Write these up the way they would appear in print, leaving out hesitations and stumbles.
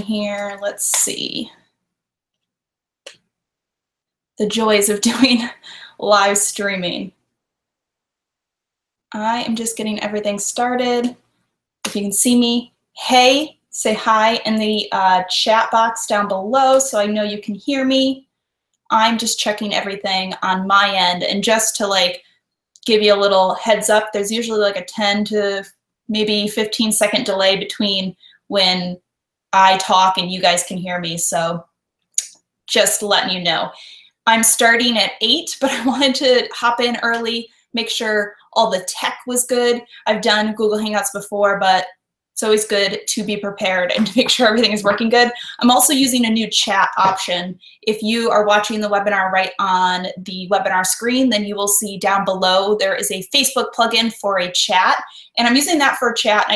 here. Let's see. The joys of doing live streaming. I am just getting everything started. If you can see me, hey, say hi in the chat box down below so I know you can hear me. I'm just checking everything on my end, and just to like give you a little heads up, there's usually like a 10 to maybe 15-second delay between when I talk and you guys can hear me, so just letting you know. I'm starting at 8, but I wanted to hop in early, make sure all the tech was good. I've done Google Hangouts before, but it's always good to be prepared and to make sure everything is working good. I'm also using a new chat option. If you are watching the webinar right on the webinar screen, then you will see down below there is a Facebook plugin for a chat, and I'm using that for a chat.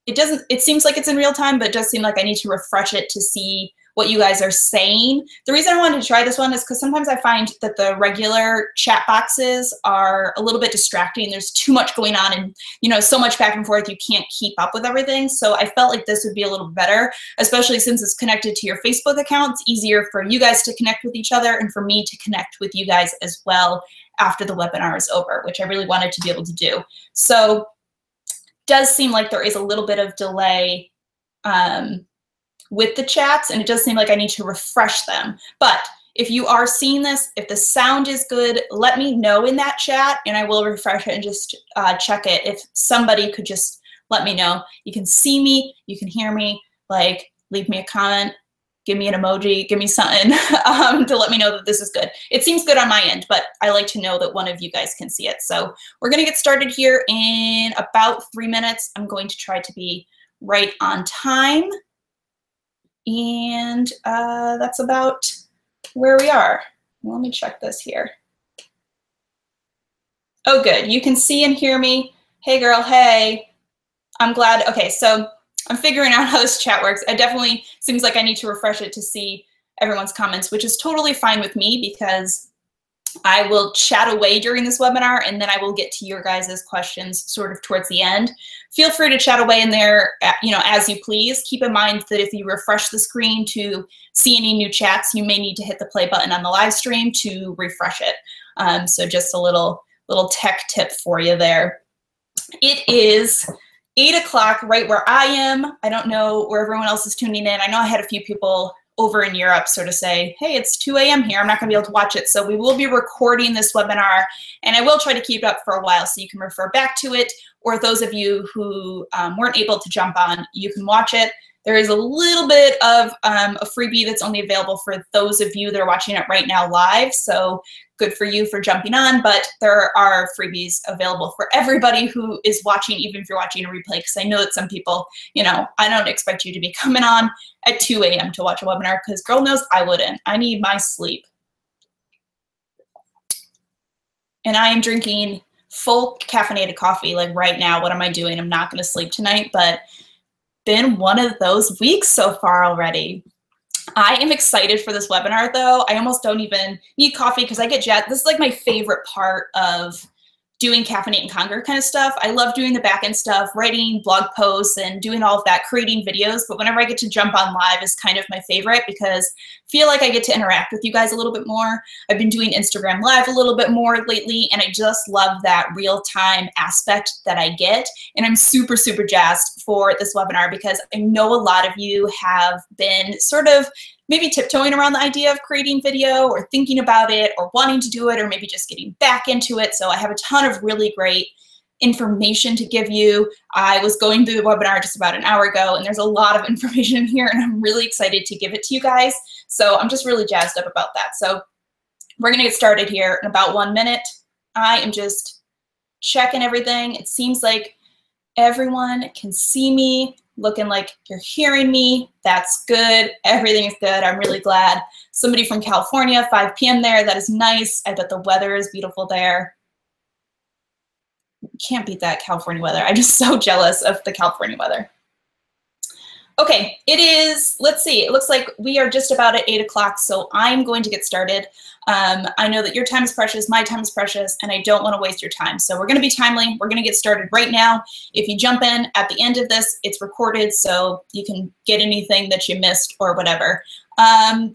It seems like it's in real time, but it does seem like I need to refresh it to see what you guys are saying. The reason I wanted to try this one is because sometimes I find that the regular chat boxes are a little bit distracting. There's too much going on and, you know, so much back and forth, you can't keep up with everything. So I felt like this would be a little better, especially since it's connected to your Facebook account. It's easier for you guys to connect with each other and for me to connect with you guys as well after the webinar is over, which I really wanted to be able to do. So it does seem like there is a little bit of delay with the chats, and it does seem like I need to refresh them. But if you are seeing this, if the sound is good, let me know in that chat and I will refresh it and just check it. If somebody could just let me know. You can see me, you can hear me, like leave me a comment, give me an emoji, give me something to let me know that this is good. It seems good on my end, but I like to know that one of you guys can see it. So we're gonna get started here in about 3 minutes. I'm going to try to be right on time. And that's about where we are. Let me check this here. Oh, good. You can see and hear me. Hey, girl. Hey. I'm glad. Okay, so I'm figuring out how this chat works. It definitely seems like I need to refresh it to see everyone's comments, which is totally fine with me because I will chat away during this webinar and then I will get to your guys' questions sort of towards the end. Feel free to chat away in there, you know, as you please. Keep in mind that if you refresh the screen to see any new chats, you may need to hit the play button on the live stream to refresh it. So just a little tech tip for you there. It is 8 o'clock right where I am. I don't know where everyone else is tuning in. I know I had a few people over in Europe sort of say, hey, it's 2 a.m. here. I'm not gonna be able to watch it. So we will be recording this webinar and I will try to keep it up for a while so you can refer back to it, or those of you who weren't able to jump on, you can watch it. There is a little bit of a freebie that's only available for those of you that are watching it right now live. So good for you for jumping on, but there are freebies available for everybody who is watching, even if you're watching a replay, because I know that some people, you know, I don't expect you to be coming on at 2 a.m. to watch a webinar because girl knows I wouldn't. I need my sleep. And I am drinking full caffeinated coffee like right now. What am I doing? I'm not gonna sleep tonight, but been one of those weeks so far already. I am excited for this webinar though. I almost don't even need coffee because I get jet. This is like my favorite part of doing Caffeinate and Conquer kind of stuff. I love doing the back end stuff, writing blog posts and doing all of that, creating videos. But whenever I get to jump on live is kind of my favorite because I feel like I get to interact with you guys a little bit more. I've been doing Instagram Live a little bit more lately, and I just love that real-time aspect that I get. And I'm super, super jazzed for this webinar because I know a lot of you have been sort of maybe tiptoeing around the idea of creating video or thinking about it or wanting to do it or maybe just getting back into it. So I have a ton of really great information to give you. I was going through the webinar just about an hour ago and there's a lot of information in here and I'm really excited to give it to you guys. So I'm just really jazzed up about that. So we're gonna get started here in about 1 minute. I am just checking everything. It seems like everyone can see me, looking like you're hearing me. That's good. Everything is good. I'm really glad. Somebody from California, 5 p.m. there. That is nice. I bet the weather is beautiful there. Can't beat that California weather. I'm just so jealous of the California weather. Okay, it is, let's see, it looks like we are just about at 8 o'clock, so I'm going to get started. I know that your time is precious, my time is precious, and I don't want to waste your time. So we're going to be timely. We're going to get started right now. If you jump in at the end of this, it's recorded, so you can get anything that you missed or whatever.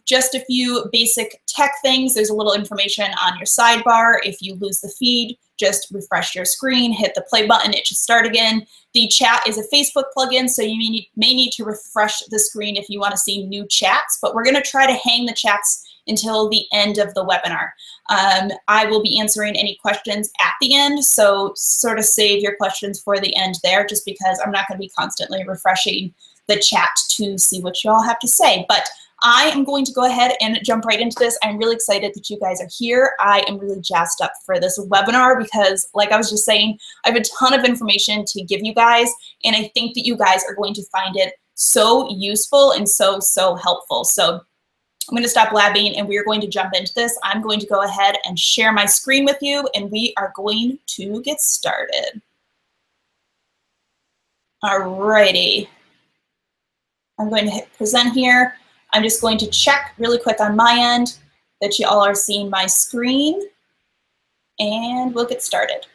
Just a few basic tech things. There's a little information on your sidebar. If you lose the feed, just refresh your screen, hit the play button, it should start again. The chat is a Facebook plugin, so you may need to refresh the screen if you want to see new chats, but we're going to try to hang the chats until the end of the webinar. I will be answering any questions at the end, so sort of save your questions for the end there, just because I'm not going to be constantly refreshing the chat to see what you all have to say. But I am going to go ahead and jump right into this. I'm really excited that you guys are here. I am really jazzed up for this webinar because, like I was just saying, I have a ton of information to give you guys, and I think that you guys are going to find it so useful and so helpful. So I'm going to stop blabbing and we are going to jump into this. I'm going to go ahead and share my screen with you, and we are going to get started. Alrighty. I'm going to hit present here. I'm just going to check really quick on my end that you all are seeing my screen, and we'll get started.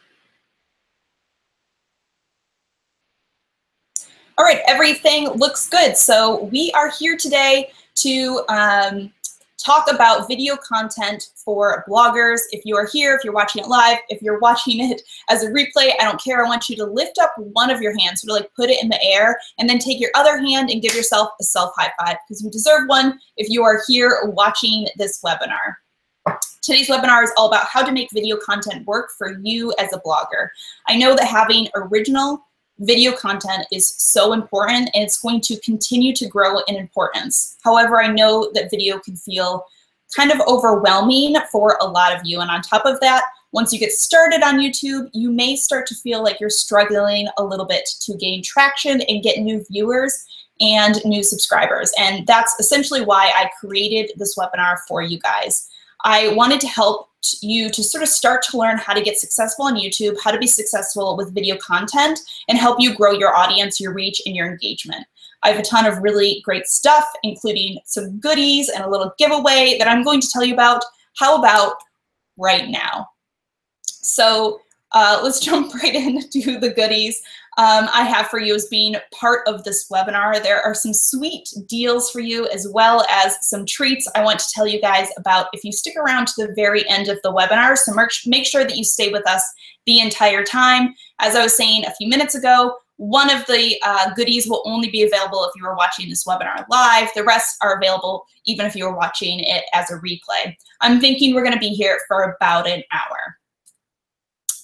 All right, everything looks good. So we are here today to talk about video content for bloggers. If you are here, if you're watching it live, if you're watching it as a replay, I don't care. I want you to lift up one of your hands, sort of like put it in the air, and then take your other hand and give yourself a self high five, because you deserve one if you are here watching this webinar. Today's webinar is all about how to make video content work for you as a blogger. I know that having original video content is so important, and it's going to continue to grow in importance. However, I know that video can feel kind of overwhelming for a lot of you. And on top of that, once you get started on YouTube, you may start to feel like you're struggling a little bit to gain traction and get new viewers and new subscribers. And that's essentially why I created this webinar for you guys. I wanted to help you to sort of start to learn how to get successful on YouTube, how to be successful with video content, and help you grow your audience, your reach, and your engagement. I have a ton of really great stuff, including some goodies and a little giveaway that I'm going to tell you about. How about right now? So let's jump right into the goodies I have for you as being part of this webinar. There are some sweet deals for you, as well as some treats I want to tell you guys about if you stick around to the very end of the webinar. So make sure that you stay with us the entire time. As I was saying a few minutes ago, one of the goodies will only be available if you are watching this webinar live. The rest are available even if you are watching it as a replay. I'm thinking we're going to be here for about an hour.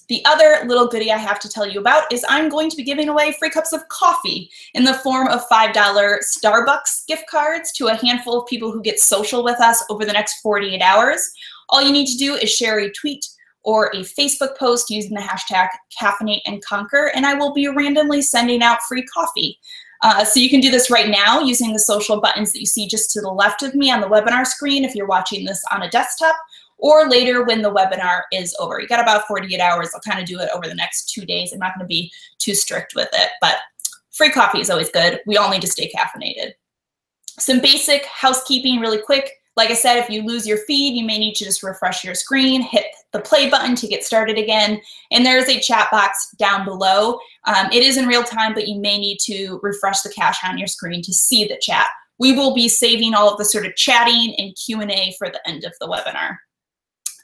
The other little goodie I have to tell you about is I'm going to be giving away free cups of coffee in the form of $5 Starbucks gift cards to a handful of people who get social with us over the next 48 hours. All you need to do is share a tweet or a Facebook post using the hashtag #CaffeinateAndConquer, and I will be randomly sending out free coffee. So you can do this right now using the social buttons that you see just to the left of me on the webinar screen if you're watching this on a desktop, or later when the webinar is over. You got about 48 hours. I'll kind of do it over the next 2 days. I'm not going to be too strict with it, but free coffee is always good. We all need to stay caffeinated. Some basic housekeeping really quick. Like I said, if you lose your feed, you may need to just refresh your screen, hit the play button to get started again. And there is a chat box down below. It is in real time, but you may need to refresh the cache on your screen to see the chat. We will be saving all of the sort of chatting and Q&A for the end of the webinar.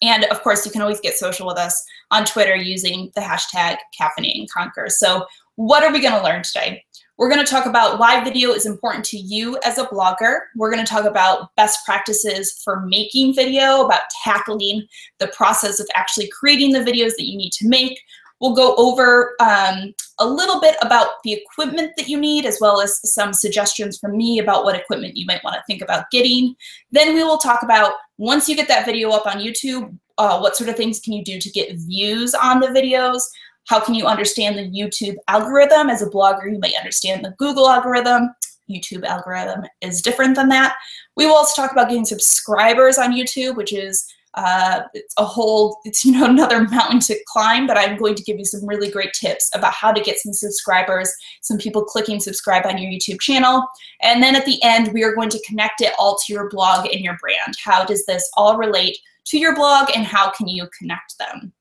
And of course, you can always get social with us on Twitter using the hashtag #CaffeinateAndConquer. So what are we going to learn today? We're going to talk about why video is important to you as a blogger. We're going to talk about best practices for making video, about tackling the process of actually creating the videos that you need to make. We'll go over a little bit about the equipment that you need, as well as some suggestions from me about what equipment you might want to think about getting. Then we will talk about, once you get that video up on YouTube, what sort of things can you do to get views on the videos? How can you understand the YouTube algorithm? As a blogger, you might understand the Google algorithm. YouTube algorithm is different than that. We will also talk about getting subscribers on YouTube, which is It's a whole, it's, you know, another mountain to climb, but I'm going to give you some really great tips about how to get some subscribers, some people clicking subscribe on your YouTube channel. And then at the end, we are going to connect it all to your blog and your brand. How does this all relate to your blog and how can you connect them?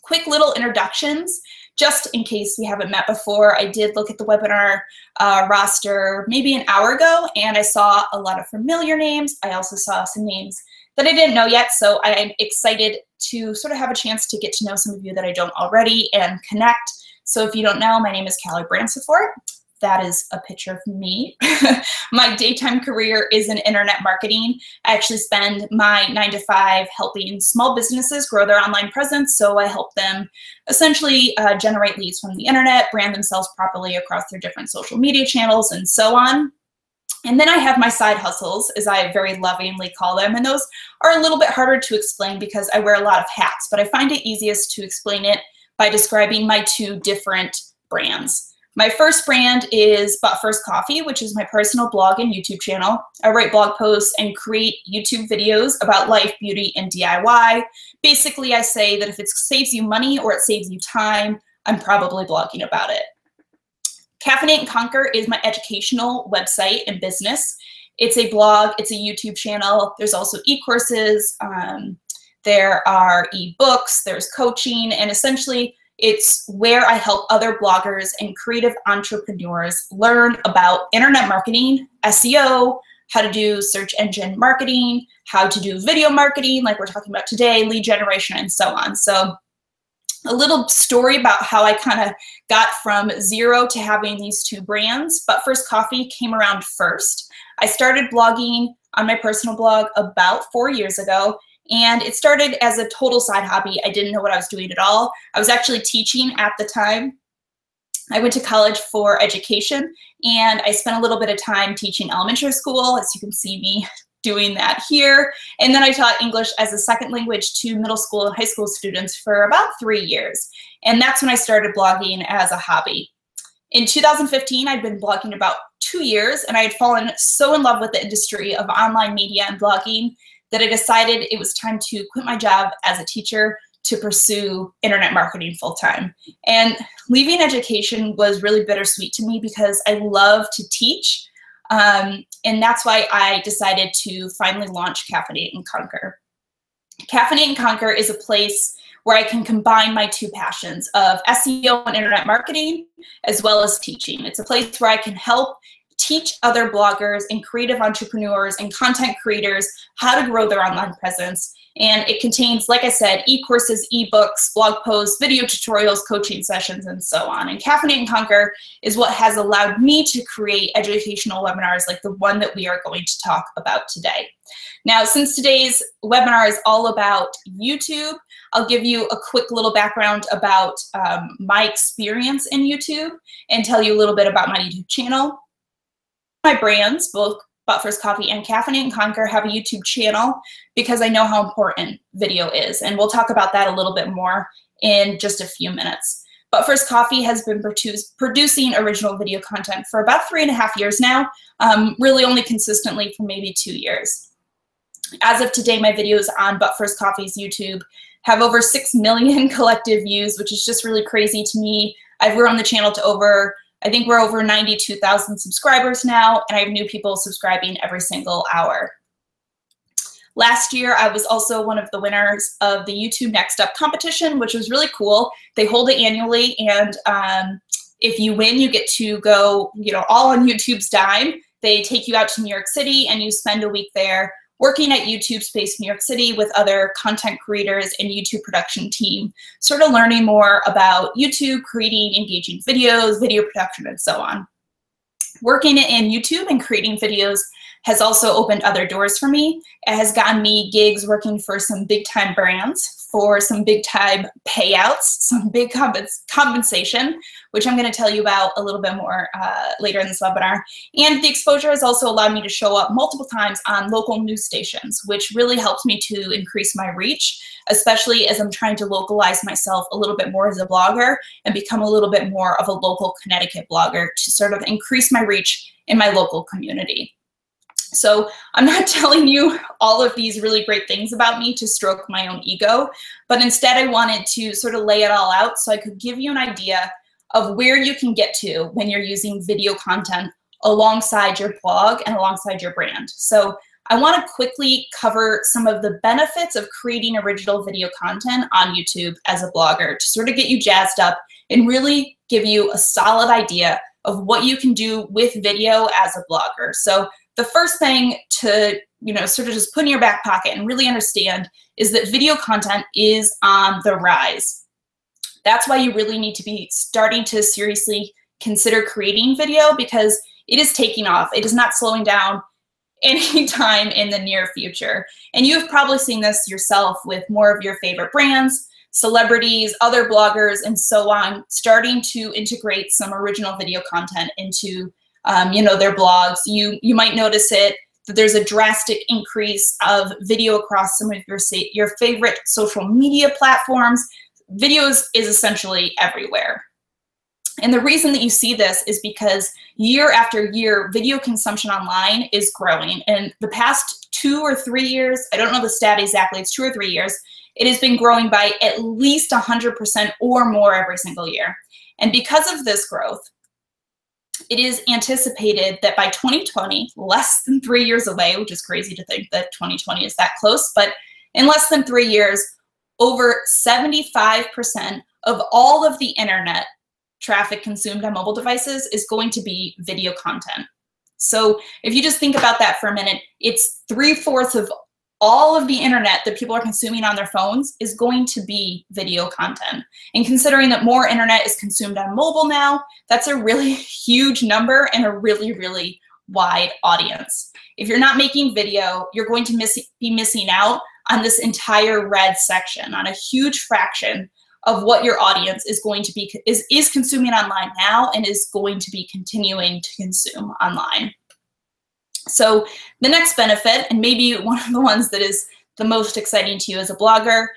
Quick little introductions, just in case we haven't met before. I did look at the webinar roster maybe an hour ago, and I saw a lot of familiar names. I also saw some names that I didn't know yet, so I am excited to sort of have a chance to get to know some of you that I don't already and connect. So if you don't know, my name is Callie Bransford. That is a picture of me. My daytime career is in internet marketing. I actually spend my 9 to 5 helping small businesses grow their online presence. So I help them essentially generate leads from the internet, brand themselves properly across their different social media channels, and so on. And then I have my side hustles, as I very lovingly call them, and those are a little bit harder to explain because I wear a lot of hats, but I find it easiest to explain it by describing my 2 different brands. My first brand is But First Coffee, which is my personal blog and YouTube channel. I write blog posts and create YouTube videos about life, beauty, and DIY. Basically, I say that if it saves you money or it saves you time, I'm probably blogging about it. Caffeinate and Conquer is my educational website and business. It's a blog, it's a YouTube channel. There's also e-courses, there are e-books, there's coaching, and essentially it's where I help other bloggers and creative entrepreneurs learn about internet marketing, SEO, how to do search engine marketing, how to do video marketing, like we're talking about today, lead generation, and so on. So a little story about how I kind of got from 0 to having these 2 brands. But First Coffee came around first. I started blogging on my personal blog about 4 years ago. And it started as a total side hobby. I didn't know what I was doing at all. I was actually teaching at the time. I went to college for education, and I spent a little bit of time teaching elementary school, as you can see me doing that here. And then I taught English as a second language to middle school and high school students for about 3 years. And that's when I started blogging as a hobby. In 2015, I'd been blogging about 2 years, and I had fallen so in love with the industry of online media and blogging that I decided it was time to quit my job as a teacher to pursue internet marketing full-time. And leaving education was really bittersweet to me because I love to teach. And that's why I decided to finally launch Caffeinate and Conquer. Caffeinate and Conquer is a place where I can combine my 2 passions of SEO and internet marketing, as well as teaching. It's a place where I can help teach other bloggers and creative entrepreneurs and content creators how to grow their online presence. And it contains, like I said, e-courses, e-books, blog posts, video tutorials, coaching sessions, and so on. And Caffeinate and Conquer is what has allowed me to create educational webinars like the one that we are going to talk about today. Now, since today's webinar is all about YouTube, I'll give you a quick little background about my experience in YouTube and tell you a little bit about my YouTube channel. My brands, both But First Coffee and Caffeinate and Conquer, have a YouTube channel because I know how important video is. And we'll talk about that a little bit more in just a few minutes. But First Coffee has been producing original video content for about 3.5 years now, really only consistently for maybe 2 years. As of today, my videos on But First Coffee's YouTube have over 6 million collective views, which is just really crazy to me. I've grown the channel to I think we're over 92,000 subscribers now, and I have new people subscribing every single hour. Last year, I was also one of the winners of the YouTube Next Up competition, which was really cool. They hold it annually, and if you win, you get to go, all on YouTube's dime. They take you out to New York City, and you spend a week there working at YouTube Space New York City with other content creators and YouTube production team, sort of learning more about YouTube, creating engaging videos, video production, and so on. Working in YouTube and creating videos has also opened other doors for me. It has gotten me gigs working for some big-time brands, for some big-time payouts, some big compensation, which I'm going to tell you about a little bit more later in this webinar. And the exposure has also allowed me to show up multiple times on local news stations, which really helps me to increase my reach, especially as I'm trying to localize myself a little bit more as a blogger and become a little bit more of a local Connecticut blogger to sort of increase my reach in my local community. So I'm not telling you all of these really great things about me to stroke my own ego, but instead I wanted to sort of lay it all out so I could give you an idea of where you can get to when you're using video content alongside your blog and alongside your brand. So I want to quickly cover some of the benefits of creating original video content on YouTube as a blogger to sort of get you jazzed up and really give you a solid idea of what you can do with video as a blogger. So the first thing to, sort of just put in your back pocket and really understand is that video content is on the rise. That's why you really need to be starting to seriously consider creating video, because it is taking off. It is not slowing down anytime in the near future. And you've probably seen this yourself with more of your favorite brands, celebrities, other bloggers, and so on, starting to integrate some original video content into their blogs. You might notice that there's a drastic increase of video across some of your favorite social media platforms. Videos is essentially everywhere. And the reason that you see this is because year after year, video consumption online is growing. And the past 2 or 3 years, I don't know the stat exactly, it's 2 or 3 years, it has been growing by at least 100% or more every single year. And because of this growth, it is anticipated that by 2020, less than 3 years away, which is crazy to think that 2020 is that close, but in less than 3 years, over 75% of all of the internet traffic consumed on mobile devices is going to be video content. So if you just think about that for a minute, it's 3/4 of all of the internet that people are consuming on their phones is going to be video content. And considering that more internet is consumed on mobile now, that's a really huge number and a really, really wide audience. If you're not making video, you're going to be missing out on this entire red section, on a huge fraction of what your audience is going to be is consuming online now and is going to be continuing to consume online. So the next benefit, and maybe one of the ones that is the most exciting to you as a blogger,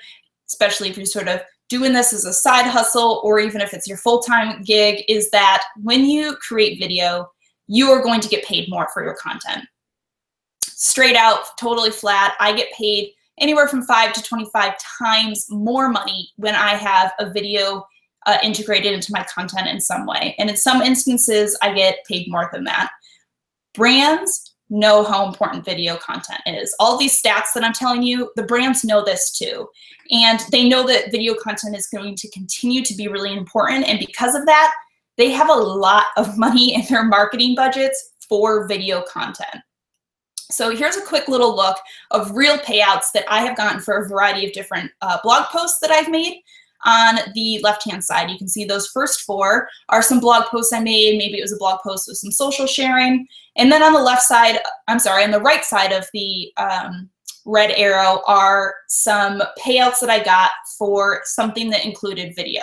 especially if you're sort of doing this as a side hustle or even if it's your full-time gig, is that when you create video, you are going to get paid more for your content. Straight out, totally flat, I get paid anywhere from 5 to 25 times more money when I have a video integrated into my content in some way. And in some instances, I get paid more than that. Brands know how important video content is. All these stats that I'm telling you, the brands know this too. And they know that video content is going to continue to be really important. And because of that, they have a lot of money in their marketing budgets for video content. So here's a quick little look of real payouts that I have gotten for a variety of different blog posts that I've made. On the left-hand side, you can see those first 4 are some blog posts I made. Maybe it was a blog post with some social sharing. And then on the left side, on the right side of the red arrow are some payouts that I got for something that included video.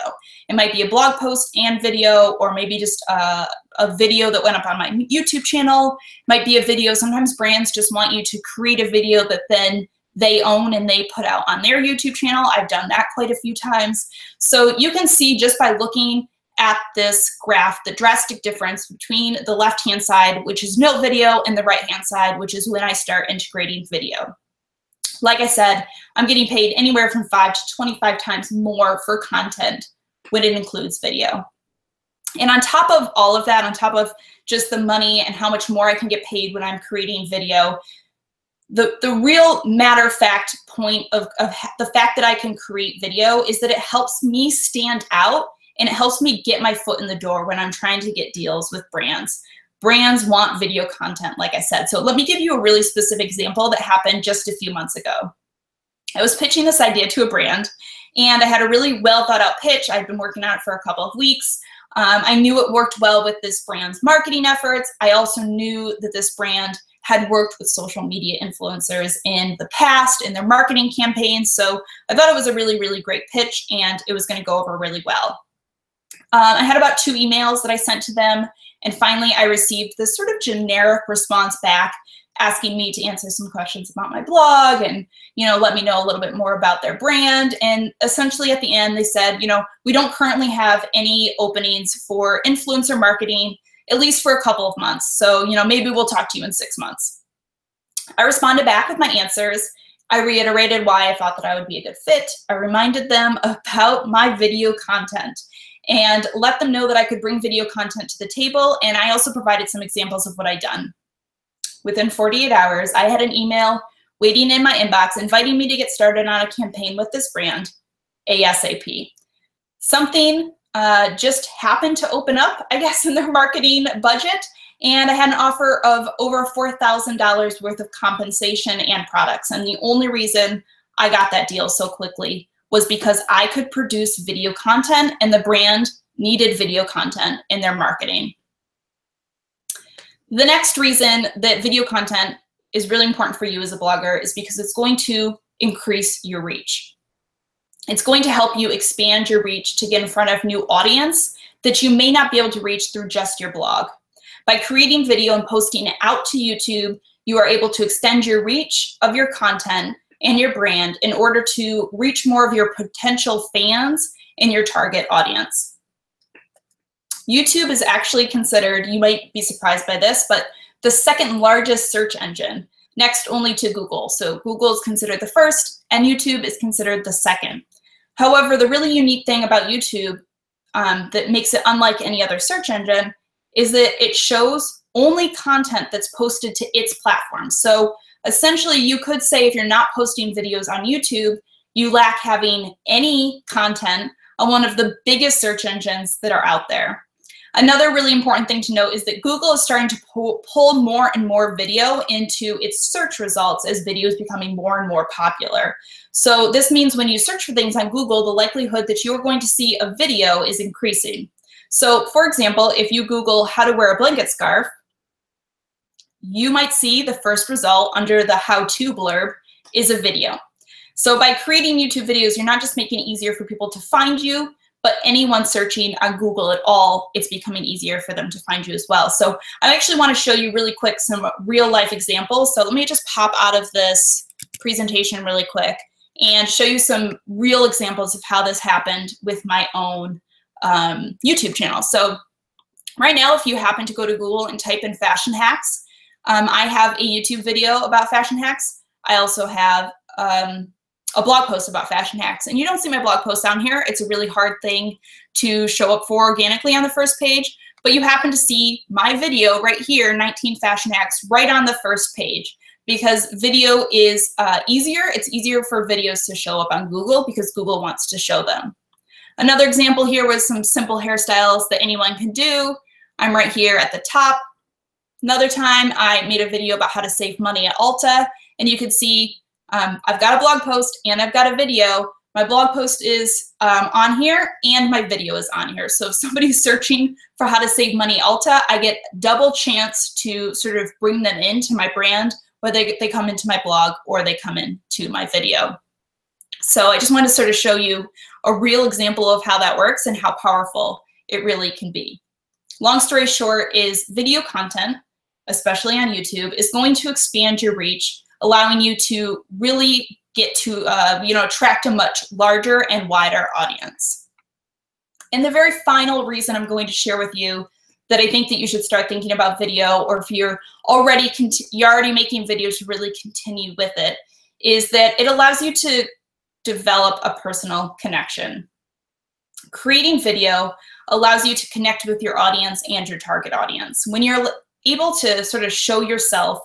It might be a blog post and video, or maybe just a video that went up on my YouTube channel. It might be a video. Sometimes brands just want you to create a video that then they own and they put out on their YouTube channel. I've done that quite a few times. So you can see just by looking at this graph, the drastic difference between the left-hand side, which is no video, and the right-hand side, which is when I start integrating video. Like I said, I'm getting paid anywhere from 5 to 25 times more for content when it includes video. And on top of all of that, on top of just the money and how much more I can get paid when I'm creating video, the real matter-of-fact point of the fact that I can create video is that it helps me stand out and it helps me get my foot in the door when I'm trying to get deals with brands. Brands want video content, like I said. So let me give you a really specific example that happened just a few months ago. I was pitching this idea to a brand, and I had a really well thought out pitch. I'd been working on it for a couple of weeks. I knew it worked well with this brand's marketing efforts. I also knew that this brand had worked with social media influencers in the past in their marketing campaigns. So I thought it was a really, really great pitch, and it was going to go over really well. I had about 2 emails that I sent to them, and finally I received this sort of generic response back asking me to answer some questions about my blog and, let me know a little bit more about their brand. And essentially at the end they said, we don't currently have any openings for influencer marketing, at least for a couple of months. So, maybe we'll talk to you in 6 months. I responded back with my answers. I reiterated why I thought that I would be a good fit. I reminded them about my video content and let them know that I could bring video content to the table. And I also provided some examples of what I'd done. Within 48 hours, I had an email waiting in my inbox inviting me to get started on a campaign with this brand ASAP. Something just happened to open up, I guess, in their marketing budget. And I had an offer of over $4,000 worth of compensation and products. And the only reason I got that deal so quickly was because I could produce video content and the brand needed video content in their marketing. The next reason that video content is really important for you as a blogger is because it's going to increase your reach. It's going to help you expand your reach to get in front of new audience that you may not be able to reach through just your blog. By creating video and posting it out to YouTube, you are able to extend your reach of your content and your brand in order to reach more of your potential fans and your target audience. YouTube is actually considered, you might be surprised by this, but the second largest search engine, next only to Google. So Google is considered the first and YouTube is considered the second. However, the really unique thing about YouTube that makes it unlike any other search engine is that it shows only content that's posted to its platform. So essentially, you could say if you're not posting videos on YouTube, you lack having any content on one of the biggest search engines that are out there. Another really important thing to note is that Google is starting to pull more and more video into its search results as video is becoming more and more popular. So this means when you search for things on Google, the likelihood that you're going to see a video is increasing. So for example, if you Google how to wear a blanket scarf, you might see the first result under the how-to blurb is a video. So by creating YouTube videos, you're not just making it easier for people to find you, but anyone searching on Google at all, it's becoming easier for them to find you as well. So I actually want to show you really quick some real life examples. So let me just pop out of this presentation really quick and show you some real examples of how this happened with my own YouTube channel. So right now, if you happen to go to Google and type in fashion hacks, I have a YouTube video about fashion hacks. I also have a blog post about fashion hacks. And you don't see my blog post down here. It's a really hard thing to show up for organically on the first page, but you happen to see my video right here, 19 fashion hacks, right on the first page. Because video is easier. It's easier for videos to show up on Google because Google wants to show them. Another example here was some simple hairstyles that anyone can do. I'm right here at the top. Another time I made a video about how to save money at Ulta, and you can see I've got a blog post and I've got a video. My blog post is on here and my video is on here. So if somebody's searching for how to save money at Ulta, I get double chance to sort of bring them into my brand, whether they come into my blog or they come into my video. So I just wanted to sort of show you a real example of how that works and how powerful it really can be. Long story short is video content, especially on YouTube, is going to expand your reach, allowing you to really get to attract a much larger and wider audience. And the very final reason I'm going to share with you that I think that you should start thinking about video, or if you're already making videos to really continue with it, is that it allows you to develop a personal connection. Creating video allows you to connect with your audience and your target audience. When you're able to sort of show yourself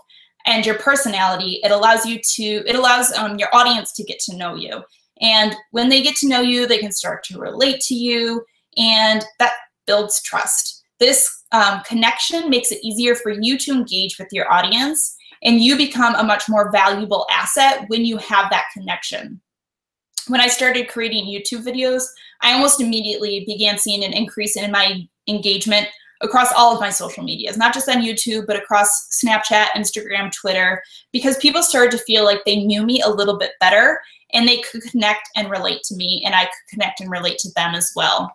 and your personality, it allows your audience to get to know you. And when they get to know you, they can start to relate to you, and that builds trust. This connection makes it easier for you to engage with your audience, and you become a much more valuable asset when you have that connection. When I started creating YouTube videos, I almost immediately began seeing an increase in my engagement across all of my social medias, not just on YouTube, but across Snapchat, Instagram, Twitter, because people started to feel like they knew me a little bit better and they could connect and relate to me, and I could connect and relate to them as well.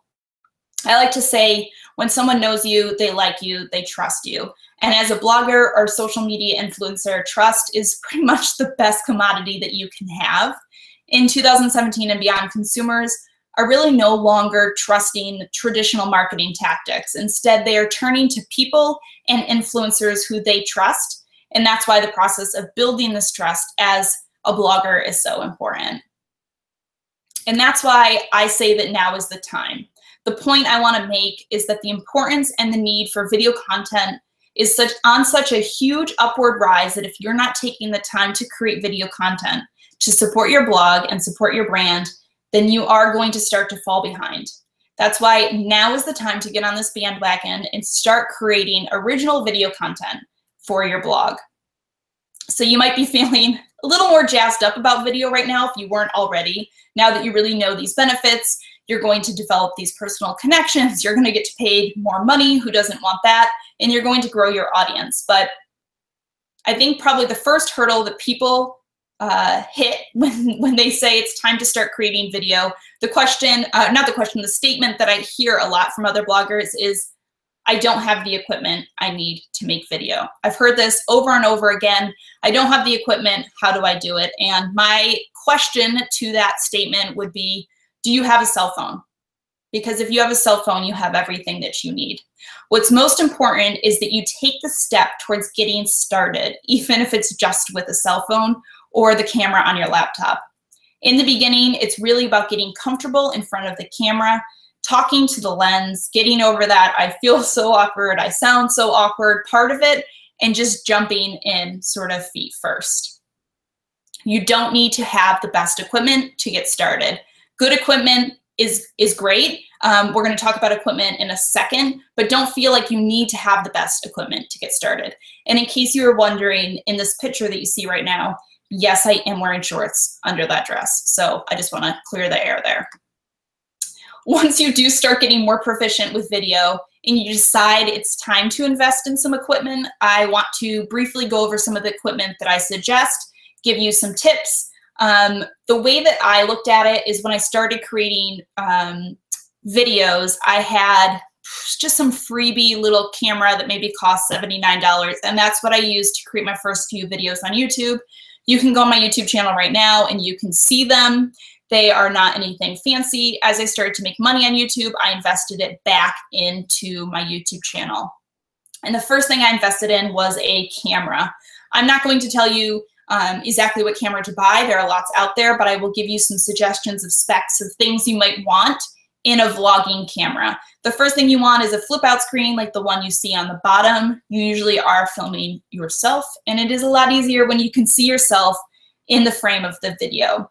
I like to say, when someone knows you, they like you, they trust you. And as a blogger or social media influencer, trust is pretty much the best commodity that you can have. In 2017 and beyond, consumers are really no longer trusting traditional marketing tactics. Instead, they are turning to people and influencers who they trust, And that's why the process of building this trust as a blogger is so important. And that's why I say that now is the time. The point I want to make is that the importance and the need for video content is on such a huge upward rise that if you're not taking the time to create video content to support your blog and support your brand, then you are going to start to fall behind. That's why now is the time to get on this bandwagon and start creating original video content for your blog. So you might be feeling a little more jazzed up about video right now if you weren't already. Now that you really know these benefits, you're going to develop these personal connections, you're going to get paid more money, who doesn't want that, and you're going to grow your audience. But I think probably the first hurdle that people hit when they say it's time to start creating video, the statement that I hear a lot from other bloggers is, I don't have the equipment I need to make video. I've heard this over and over again. I don't have the equipment, how do I do it? And my question to that statement would be, do you have a cell phone? Because if you have a cell phone, you have everything that you need. What's most important is that you take the step towards getting started, even if it's just with a cell phone or the camera on your laptop. In the beginning, it's really about getting comfortable in front of the camera, talking to the lens, getting over that I feel so awkward, I sound so awkward part of it, and just jumping in sort of feet first. You don't need to have the best equipment to get started. Good equipment is great. We're going to talk about equipment in a second, but don't feel like you need to have the best equipment to get started. And in case you were wondering, in this picture that you see right now, yes, I am wearing shorts under that dress. So I just want to clear the air there. Once you do start getting more proficient with video and you decide it's time to invest in some equipment, I want to briefly go over some of the equipment that I suggest, give you some tips. The way that I looked at it is when I started creating videos, I had just some freebie little camera that maybe cost $79, and that's what I used to create my first few videos on YouTube. You can go on my YouTube channel right now and you can see them. They are not anything fancy. As I started to make money on YouTube, I invested it back into my YouTube channel. And the first thing I invested in was a camera. I'm not going to tell you exactly what camera to buy. There are lots out there, but I will give you some suggestions of specs of things you might want in a vlogging camera. The first thing you want is a flip out screen like the one you see on the bottom. You usually are filming yourself, and it is a lot easier when you can see yourself in the frame of the video.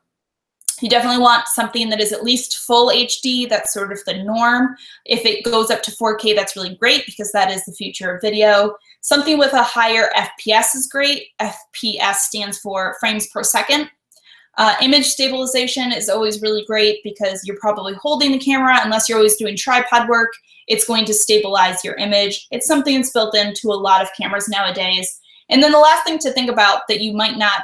You definitely want something that is at least full HD. That's sort of the norm. If it goes up to 4K, that's really great because that is the future of video. Something with a higher FPS is great. FPS stands for frames per second. Image stabilization is always really great because you're probably holding the camera. Unless you're always doing tripod work, it's going to stabilize your image. It's something that's built into a lot of cameras nowadays. And then the last thing to think about that you might not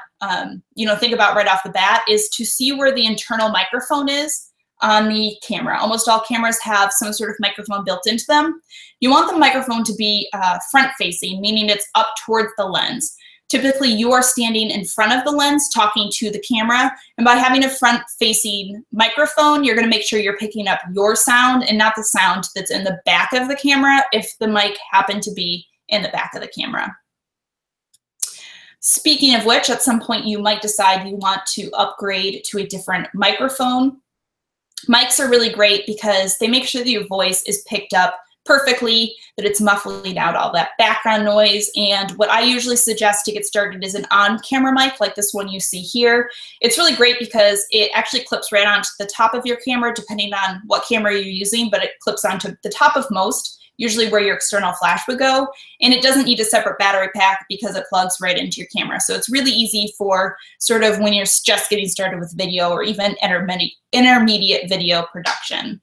think about right off the bat is to see where the internal microphone is on the camera. Almost all cameras have some sort of microphone built into them. You want the microphone to be front-facing, meaning it's up towards the lens. Typically, you are standing in front of the lens talking to the camera, and by having a front-facing microphone, you're going to make sure you're picking up your sound and not the sound that's in the back of the camera if the mic happened to be in the back of the camera. Speaking of which, at some point you might decide you want to upgrade to a different microphone. Mics are really great because they make sure that your voice is picked up perfectly, that it's muffling out all that background noise. And what I usually suggest to get started is an on-camera mic like this one you see here. It's really great because it actually clips right onto the top of your camera, depending on what camera you're using, but it clips onto the top of most, usually where your external flash would go. And it doesn't need a separate battery pack because it plugs right into your camera. So it's really easy for sort of when you're just getting started with video or even intermediate video production.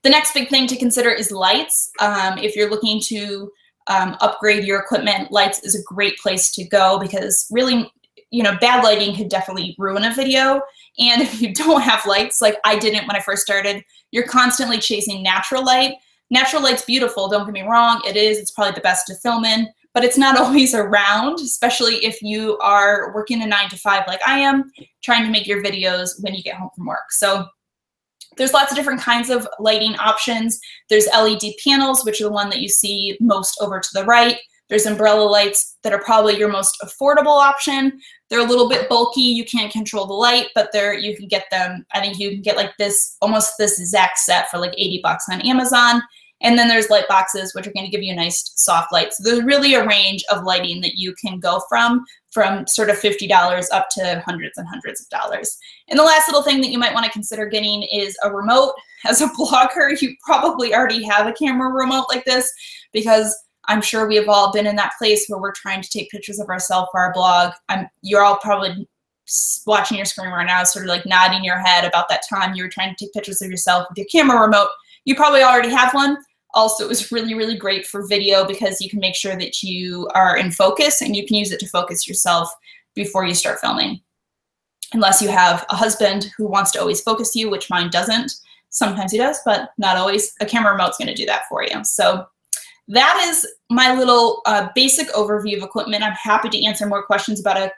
The next big thing to consider is lights. If you're looking to upgrade your equipment, lights is a great place to go because really, bad lighting could definitely ruin a video. And if you don't have lights, like I didn't when I first started, you're constantly chasing natural light. Natural light's beautiful, don't get me wrong, it is, it's probably the best to film in, but it's not always around, especially if you are working a 9-to-5 like I am, trying to make your videos when you get home from work. So there's lots of different kinds of lighting options. There's LED panels, which are the one that you see most over to the right. There's umbrella lights that are probably your most affordable option. They're a little bit bulky. You can't control the light, but you can get them. I think you can get like this, almost this exact set for like 80 bucks on Amazon. And then there's light boxes, which are going to give you a nice soft light. So there's really a range of lighting that you can go from sort of $50 up to hundreds and hundreds of dollars. And the last little thing that you might want to consider getting is a remote. As a blogger, you probably already have a camera remote like this, because I'm sure we have all been in that place where we're trying to take pictures of ourselves for our blog. You're all probably watching your screen right now, sort of like nodding your head about that time you were trying to take pictures of yourself with your camera remote. You probably already have one. Also, it was really, really great for video because you can make sure that you are in focus and you can use it to focus yourself before you start filming. Unless you have a husband who wants to always focus you, which mine doesn't. Sometimes he does, but not always. A camera remote's going to do that for you. So that is my little basic overview of equipment. I'm happy to answer more questions about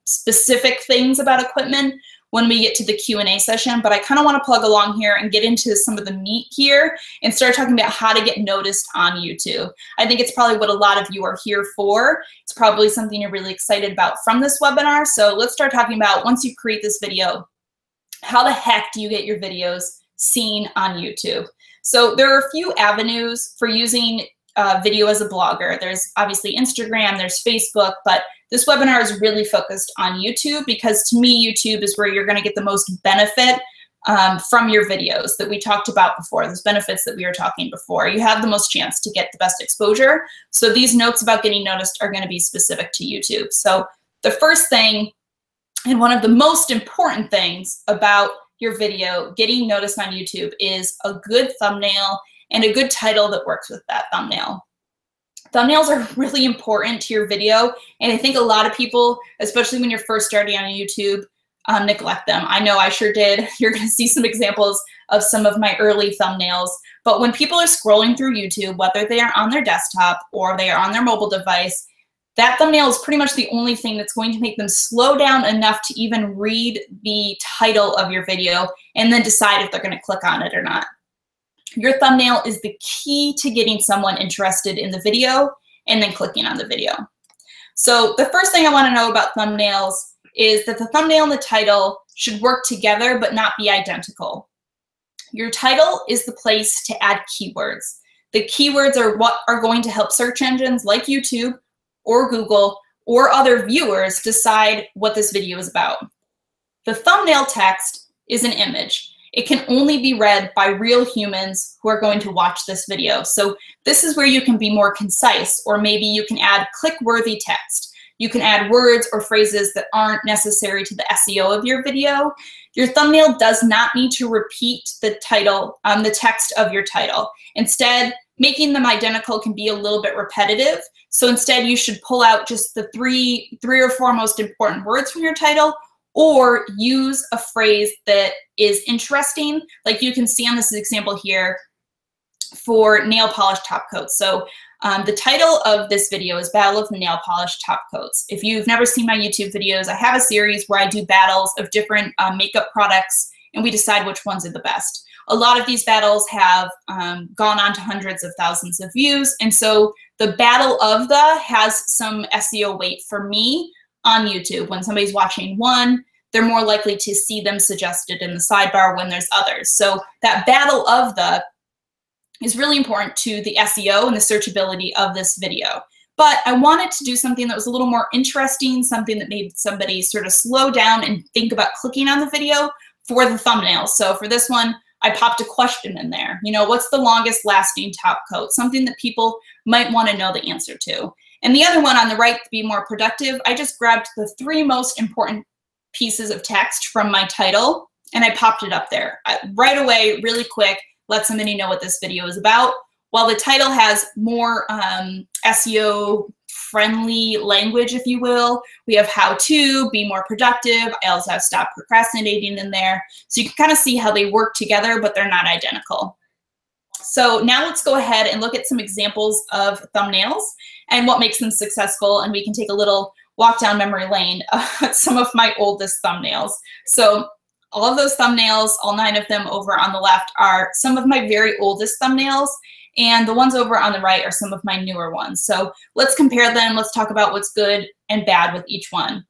specific things about equipment when we get to the Q&A session, but I kind of want to plug along here and get into some of the meat here and start talking about how to get noticed on YouTube. I think it's probably what a lot of you are here for. It's probably something you're really excited about from this webinar. So let's start talking about, once you create this video, how the heck do you get your videos seen on YouTube? So there are a few avenues for using video as a blogger. There's obviously Instagram, there's Facebook, but this webinar is really focused on YouTube because to me, YouTube is where you're going to get the most benefit from your videos that we talked about before, those benefits that we were talking before. You have the most chance to get the best exposure. So these notes about getting noticed are going to be specific to YouTube. So the first thing, and one of the most important things about your video getting noticed on YouTube, is a good thumbnail and a good title that works with that thumbnail. Thumbnails are really important to your video, and I think a lot of people, especially when you're first starting on YouTube, neglect them. I know I sure did. You're going to see some examples of some of my early thumbnails, but when people are scrolling through YouTube, whether they are on their desktop or they are on their mobile device, that thumbnail is pretty much the only thing that's going to make them slow down enough to even read the title of your video and then decide if they're going to click on it or not. Your thumbnail is the key to getting someone interested in the video and then clicking on the video. So the first thing I want to know about thumbnails is that the thumbnail and the title should work together but not be identical. Your title is the place to add keywords. The keywords are what are going to help search engines like YouTube or Google or other viewers decide what this video is about. The thumbnail text is an image. It can only be read by real humans who are going to watch this video. So this is where you can be more concise, or maybe you can add click-worthy text. You can add words or phrases that aren't necessary to the SEO of your video. Your thumbnail does not need to repeat the title, the text of your title. Instead, making them identical can be a little bit repetitive. So instead, you should pull out just the three or four most important words from your title, or use a phrase that is interesting. Like you can see on this example here for nail polish top coats. So the title of this video is Battle of the Nail Polish Top Coats. If you've never seen my YouTube videos, I have a series where I do battles of different makeup products and we decide which ones are the best. A lot of these battles have gone on to hundreds of thousands of views. And so the Battle of the has some SEO weight for me on YouTube. When somebody's watching one, they're more likely to see them suggested in the sidebar when there's others. So that Battle of the is really important to the SEO and the searchability of this video. But I wanted to do something that was a little more interesting, something that made somebody sort of slow down and think about clicking on the video for the thumbnail. So for this one, I popped a question in there. You know, what's the longest lasting top coat? Something that people might want to know the answer to. And the other one on the right, to be more productive, I just grabbed the 3 most important pieces of text from my title and I popped it up there. Right away, really quick, let somebody know what this video is about. While the title has more SEO friendly language, if you will, we have how to be more productive. I also have stop procrastinating in there. So you can kind of see how they work together, but they're not identical. So now let's go ahead and look at some examples of thumbnails and what makes them successful. And we can take a little walk down memory lane of some of my oldest thumbnails. So all of those thumbnails, all 9 of them over on the left, are some of my very oldest thumbnails. and the ones over on the right are some of my newer ones. So let's compare them. Let's talk about what's good and bad with each one.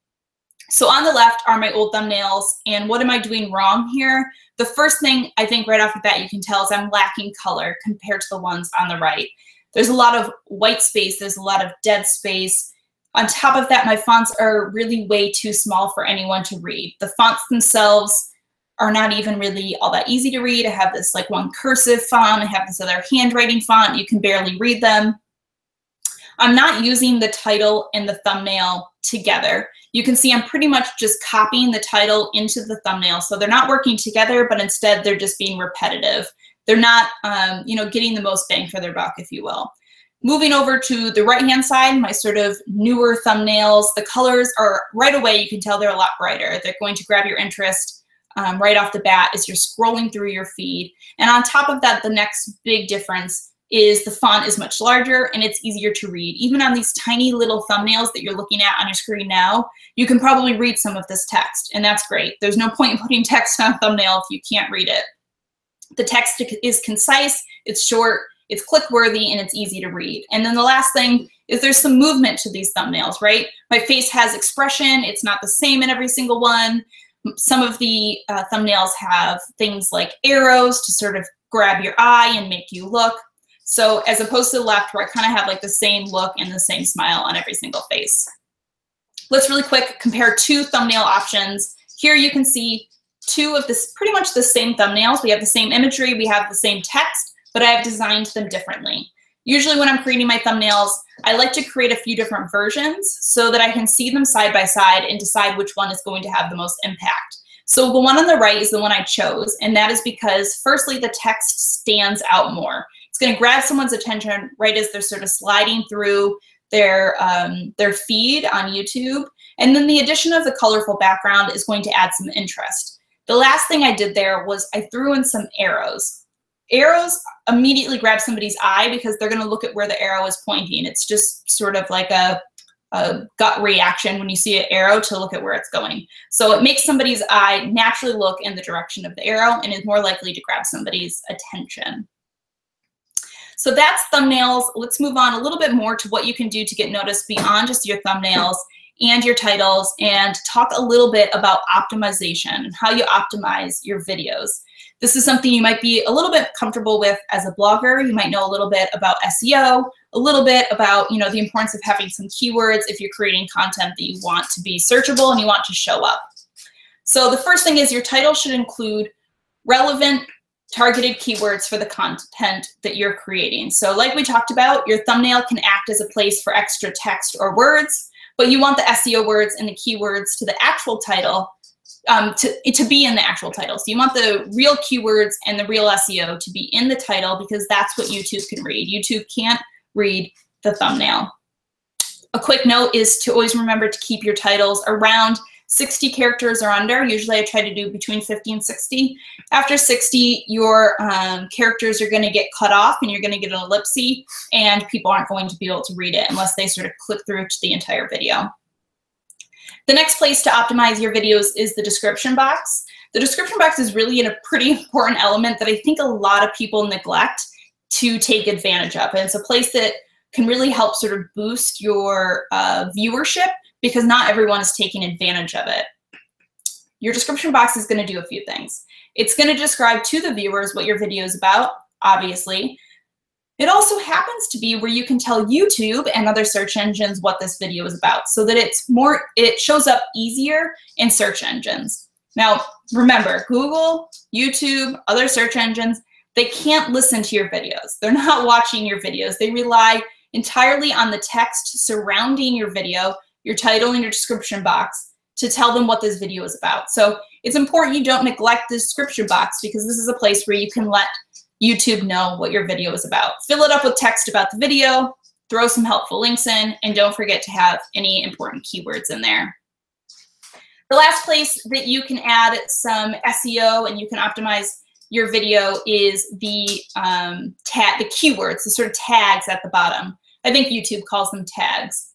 So on the left are my old thumbnails, and what am I doing wrong here? The first thing I think right off the bat you can tell is I'm lacking color compared to the ones on the right. There's a lot of white space, there's a lot of dead space. On top of that, my fonts are really way too small for anyone to read. The fonts themselves are not even really all that easy to read. I have this like one cursive font, I have this other handwriting font, you can barely read them. I'm not using the title and the thumbnail together. You can see I'm pretty much just copying the title into the thumbnail. So they're not working together, but instead they're just being repetitive. They're not, you know, getting the most bang for their buck, if you will. Moving over to the right-hand side, my sort of newer thumbnails, the colors are right away, you can tell they're a lot brighter. They're going to grab your interest right off the bat as you're scrolling through your feed. And on top of that, the next big difference is the font is much larger and it's easier to read. Even on these tiny little thumbnails that you're looking at on your screen now, you can probably read some of this text, and that's great. There's no point in putting text on a thumbnail if you can't read it. The text is concise, it's short, it's click-worthy, and it's easy to read. And then the last thing is there's some movement to these thumbnails, right? My face has expression, it's not the same in every single one. Some of the thumbnails have things like arrows to sort of grab your eye and make you look. So as opposed to the left where I kind of have like the same look and the same smile on every single face. Let's really quick compare two thumbnail options. Here you can see two of this pretty much the same thumbnails. We have the same imagery, we have the same text, but I have designed them differently. Usually when I'm creating my thumbnails, I like to create a few different versions so that I can see them side by side and decide which one is going to have the most impact. So the one on the right is the one I chose, and that is because firstly, the text stands out more. It's going to grab someone's attention right as they're sort of sliding through their feed on YouTube. And then the addition of the colorful background is going to add some interest. The last thing I did there was I threw in some arrows. Arrows immediately grab somebody's eye because they're going to look at where the arrow is pointing. It's just sort of like a gut reaction when you see an arrow to look at where it's going. So it makes somebody's eye naturally look in the direction of the arrow and is more likely to grab somebody's attention. So that's thumbnails. Let's move on a little bit more to what you can do to get noticed beyond just your thumbnails and your titles, and talk a little bit about optimization and how you optimize your videos. This is something you might be a little bit comfortable with as a blogger. You might know a little bit about SEO, a little bit about, you know, the importance of having some keywords if you're creating content that you want to be searchable and you want to show up. So the first thing is your title should include relevant targeted keywords for the content that you're creating. So like we talked about, your thumbnail can act as a place for extra text or words, but you want the SEO words and the keywords to the actual title to be in the actual title. So you want the real keywords and the real SEO to be in the title because that's what YouTube can read. YouTube can't read the thumbnail. A quick note is to always remember to keep your titles around 60 characters or under. Usually I try to do between 50 and 60. After 60, your characters are going to get cut off and you're going to get an ellipsis, and people aren't going to be able to read it unless they sort of click through to the entire video. The next place to optimize your videos is the description box. The description box is really a pretty important element that I think a lot of people neglect to take advantage of. And it's a place that can really help sort of boost your viewership because not everyone is taking advantage of it. Your description box is going to do a few things. It's going to describe to the viewers what your video is about, obviously. It also happens to be where you can tell YouTube and other search engines what this video is about so that it shows up easier in search engines. Now, remember, Google, YouTube, other search engines, they can't listen to your videos. They're not watching your videos. They rely entirely on the text surrounding your video, your title and your description box to tell them what this video is about. So it's important you don't neglect the description box because this is a place where you can let YouTube know what your video is about. Fill it up with text about the video, throw some helpful links in, and don't forget to have any important keywords in there. The last place that you can add some SEO and you can optimize your video is the keywords, the sort of tags at the bottom. I think YouTube calls them tags.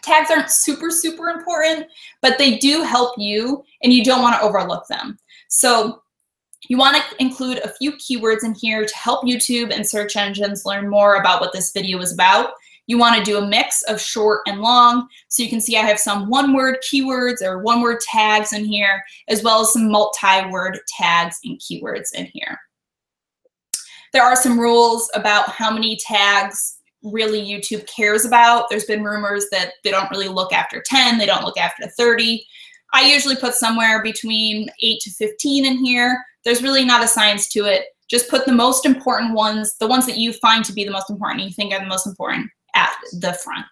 Tags aren't super, super important, but they do help you and you don't want to overlook them. So You want to include a few keywords in here to help YouTube and search engines learn more about what this video is about. You want to do a mix of short and long. So you can see I have some one-word keywords or one-word tags in here, as well as some multi-word tags and keywords in here. There are some rules about how many tags really YouTube cares about. There's been rumors that they don't really look after 10, they don't look after 30. I usually put somewhere between 8 to 15 in here. There's really not a science to it. Just put the most important ones, the ones that you find to be the most important, and you think are the most important, at the front.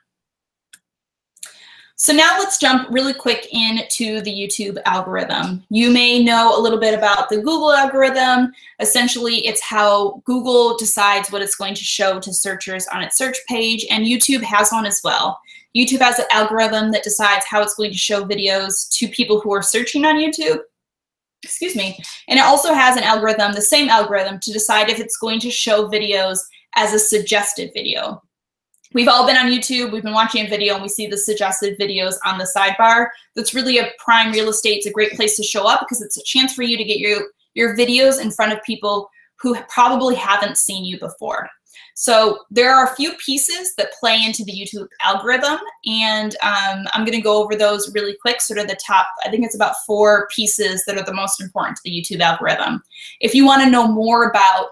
So now let's jump really quick into the YouTube algorithm. You may know a little bit about the Google algorithm. Essentially, it's how Google decides what it's going to show to searchers on its search page, and YouTube has one as well. YouTube has an algorithm that decides how it's going to show videos to people who are searching on YouTube. Excuse me. And it also has an algorithm, the same algorithm, to decide if it's going to show videos as a suggested video. We've all been on YouTube, we've been watching a video, and we see the suggested videos on the sidebar. That's really a prime real estate. It's a great place to show up because it's a chance for you to get your videos in front of people who probably haven't seen you before. So there are a few pieces that play into the YouTube algorithm, and I'm going to go over those really quick, sort of the top, I think it's about 4 pieces that are the most important to the YouTube algorithm. If you want to know more about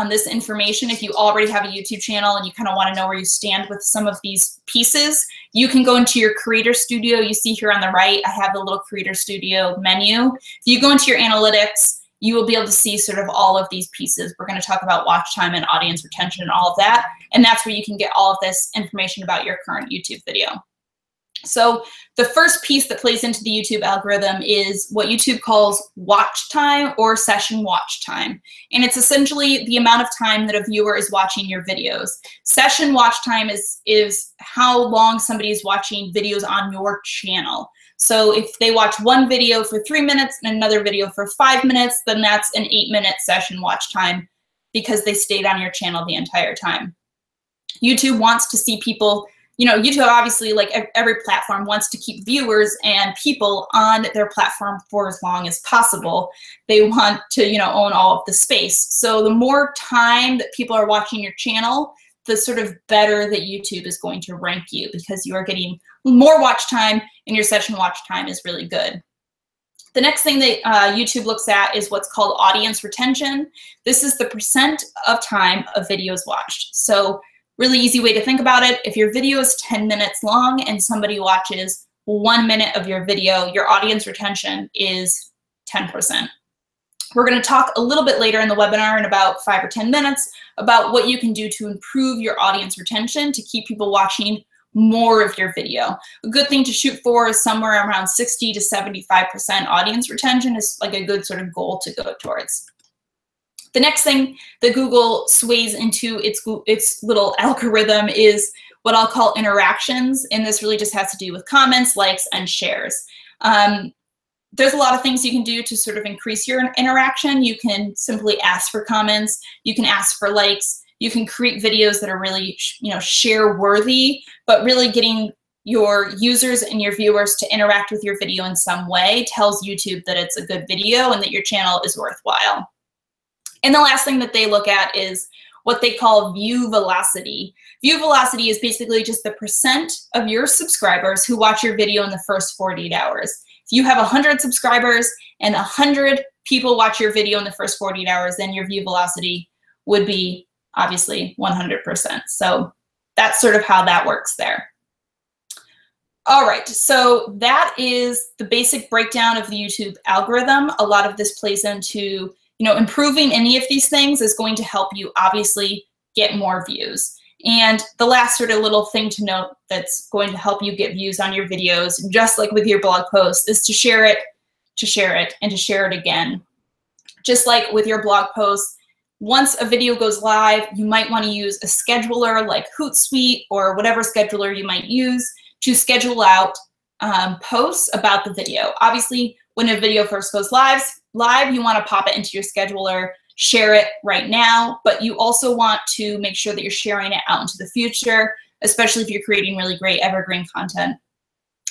this information, if you already have a YouTube channel and you kind of want to know where you stand with some of these pieces, you can go into your Creator Studio. You see here on the right, I have the little Creator Studio menu. If you go into your analytics, you will be able to see sort of all of these pieces. We're going to talk about watch time and audience retention and all of that. And that's where you can get all of this information about your current YouTube video. So the first piece that plays into the YouTube algorithm is what YouTube calls watch time or session watch time. And it's essentially the amount of time that a viewer is watching your videos. Session watch time is how long somebody is watching videos on your channel. So if they watch one video for 3 minutes and another video for 5 minutes, then that's an 8-minute session watch time because they stayed on your channel the entire time. YouTube wants to see people, you know, YouTube obviously, like every platform, wants to keep viewers and people on their platform for as long as possible. They want to, you know, own all of the space. So the more time that people are watching your channel, the sort of better that YouTube is going to rank you because you are getting more watch time and your session watch time is really good. The next thing that YouTube looks at is what's called audience retention. This is the % of time a video is watched. So really easy way to think about it, if your video is 10 minutes long and somebody watches 1 minute of your video, your audience retention is 10%. We're going to talk a little bit later in the webinar in about 5 or 10 minutes about what you can do to improve your audience retention to keep people watching more of your video. A good thing to shoot for is somewhere around 60 to 75% audience retention is like a good sort of goal to go towards. The next thing that Google sways into its little algorithm is what I'll call interactions, and this really just has to do with comments, likes, and shares. There's a lot of things you can do to sort of increase your interaction. You can simply ask for comments. You can ask for likes. You can create videos that are really, you know, share worthy, but really getting your users and your viewers to interact with your video in some way tells YouTube that it's a good video and that your channel is worthwhile. And the last thing that they look at is what they call view velocity. View velocity is basically just the % of your subscribers who watch your video in the first 48 hours. If you have 100 subscribers and 100 people watch your video in the first 48 hours, then your view velocity would be obviously 100%. So that's sort of how that works there. All right, so that is the basic breakdown of the YouTube algorithm. A lot of this plays into, you know, improving any of these things is going to help you obviously get more views. And the last sort of little thing to note that's going to help you get views on your videos, just like with your blog posts, is to share it, and to share it again. Just like with your blog posts, once a video goes live, you might want to use a scheduler like Hootsuite or whatever scheduler you might use to schedule out posts about the video. Obviously, when a video first goes live, you want to pop it into your scheduler, share it right now, but you also want to make sure that you're sharing it out into the future, especially if you're creating really great evergreen content.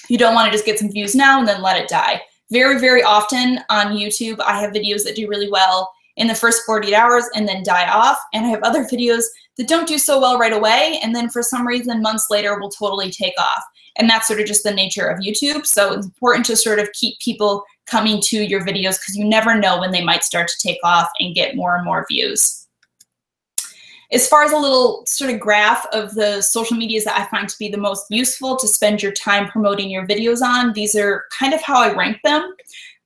You don't want to just get some views now and then let it die. Very, very often on YouTube, I have videos that do really well, in the first 48 hours and then die off. And I have other videos that don't do so well right away, and then for some reason months later will totally take off. And that's sort of just the nature of YouTube. So it's important to sort of keep people coming to your videos because you never know when they might start to take off and get more and more views. As far as a little sort of graph of the social medias that I find to be the most useful to spend your time promoting your videos on, these are kind of how I rank them.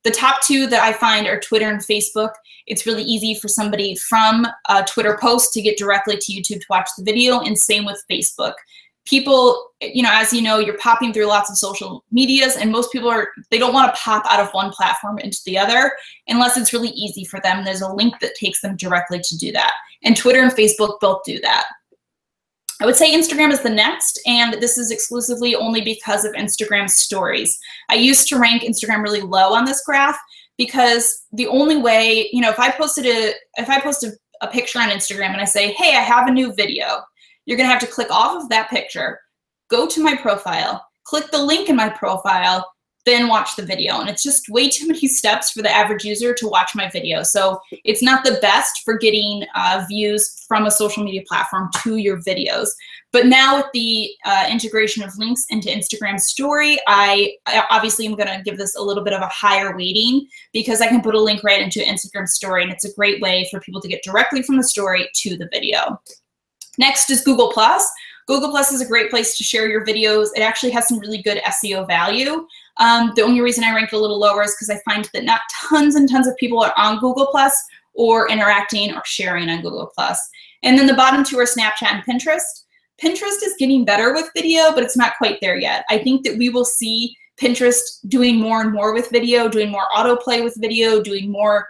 The top two that I find are Twitter and Facebook. It's really easy for somebody from a Twitter post to get directly to YouTube to watch the video, and same with Facebook. People, as you know, you're popping through lots of social medias, and most people they don't want to pop out of one platform into the other unless it's really easy for them. There's a link that takes them directly to do that. And Twitter and Facebook both do that. I would say Instagram is the next, and this is exclusively only because of Instagram stories. I used to rank Instagram really low on this graph because the only way, if I post a picture on Instagram and I say, hey, I have a new video, you're gonna have to click off of that picture, go to my profile, click the link in my profile, then watch the video. And it's just way too many steps for the average user to watch my video. So it's not the best for getting views from a social media platform to your videos. But now with the integration of links into Instagram story, I obviously am gonna give this a little bit of a higher weighting because I can put a link right into Instagram story, and it's a great way for people to get directly from the story to the video. Next is Google+. Google+ is a great place to share your videos. It actually has some really good SEO value. The only reason I rank it a little lower is because I find that not tons and tons of people are on Google+ or interacting or sharing on Google+. And then the bottom two are Snapchat and Pinterest. Pinterest is getting better with video, but it's not quite there yet. I think that we will see Pinterest doing more and more with video, doing more autoplay with video, doing more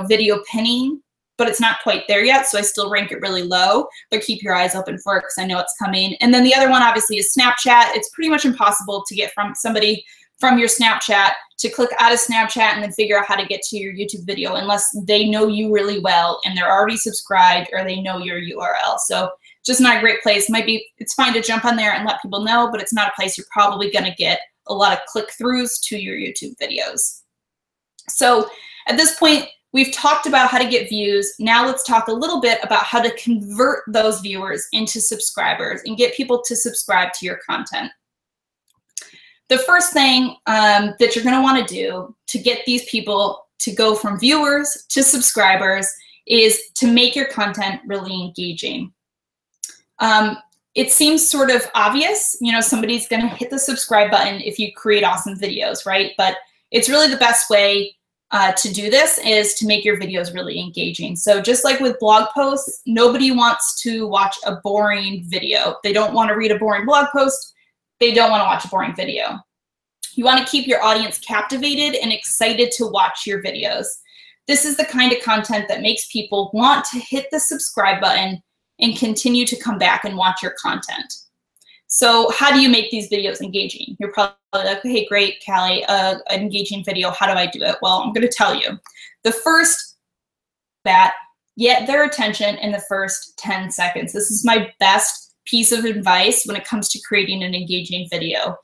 video pinning, but it's not quite there yet, so I still rank it really low, but keep your eyes open for it because I know it's coming. And then the other one obviously is Snapchat. It's pretty much impossible to get from somebody from your Snapchat to click out of Snapchat and then figure out how to get to your YouTube video unless they know you really well and they're already subscribed or they know your URL. So just not a great place. It's fine to jump on there and let people know, but it's not a place you're probably gonna get a lot of click-throughs to your YouTube videos. So at this point, we've talked about how to get views. Now let's talk a little bit about how to convert those viewers into subscribers and get people to subscribe to your content. The first thing that you're gonna wanna do to get these people to go from viewers to subscribers is to make your content really engaging. It seems sort of obvious, somebody's gonna hit the subscribe button if you create awesome videos, right? But it's really the best way to do this is to make your videos really engaging. So just like with blog posts, nobody wants to watch a boring video. They don't want to read a boring blog post. They don't want to watch a boring video. You want to keep your audience captivated and excited to watch your videos. This is the kind of content that makes people want to hit the subscribe button and continue to come back and watch your content. So how do you make these videos engaging? You're probably like, hey, great, Callie, an engaging video. How do I do it? Well, I'm going to tell you. The first get their attention in the first 10 seconds. This is my best piece of advice when it comes to creating an engaging video.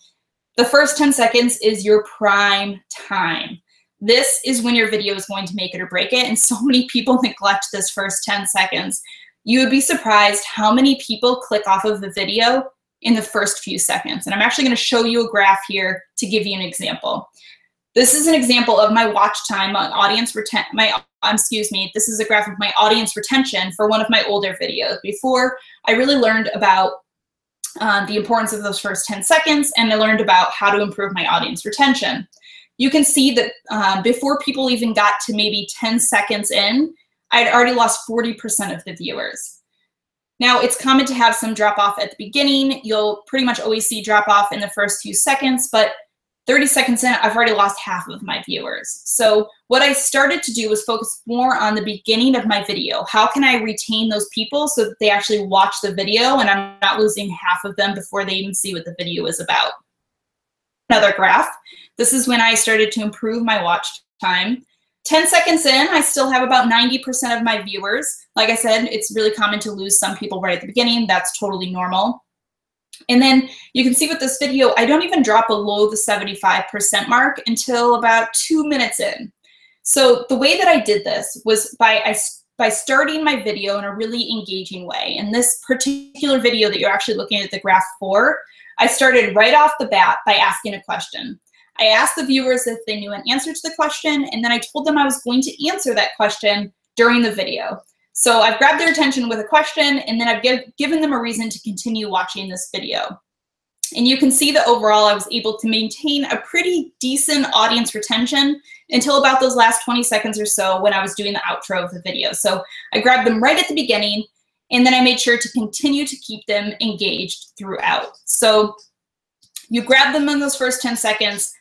The first 10 seconds is your prime time. This is when your video is going to make it or break it, and so many people neglect this first 10 seconds. You would be surprised how many people click off of the video in the first few seconds. And I'm actually going to show you a graph here to give you an example. This is an example of my watch time on audience this is a graph of my audience retention for one of my older videos. Before, I really learned about the importance of those first 10 seconds, and I learned about how to improve my audience retention. You can see that before people even got to maybe 10 seconds in, I'd already lost 40% of the viewers. Now, it's common to have some drop off at the beginning. You'll pretty much always see drop off in the first few seconds, but 30 seconds in, I've already lost half of my viewers. So what I started to do was focus more on the beginning of my video. How can I retain those people so that they actually watch the video and I'm not losing half of them before they even see what the video is about? Another graph. This is when I started to improve my watch time. 10 seconds in, I still have about 90% of my viewers. Like I said, it's really common to lose some people right at the beginning. That's totally normal. And then you can see with this video, I don't even drop below the 75% mark until about 2 minutes in. So the way that I did this was by starting my video in a really engaging way. In this particular video that you're actually looking at the graph for, I started right off the bat by asking a question. I asked the viewers if they knew an answer to the question, and then I told them I was going to answer that question during the video. So I've grabbed their attention with a question, and then I've given them a reason to continue watching this video. And you can see that overall I was able to maintain a pretty decent audience retention until about those last 20 seconds or so when I was doing the outro of the video. So I grabbed them right at the beginning, and then I made sure to continue to keep them engaged throughout. So you grab them in those first 10 seconds,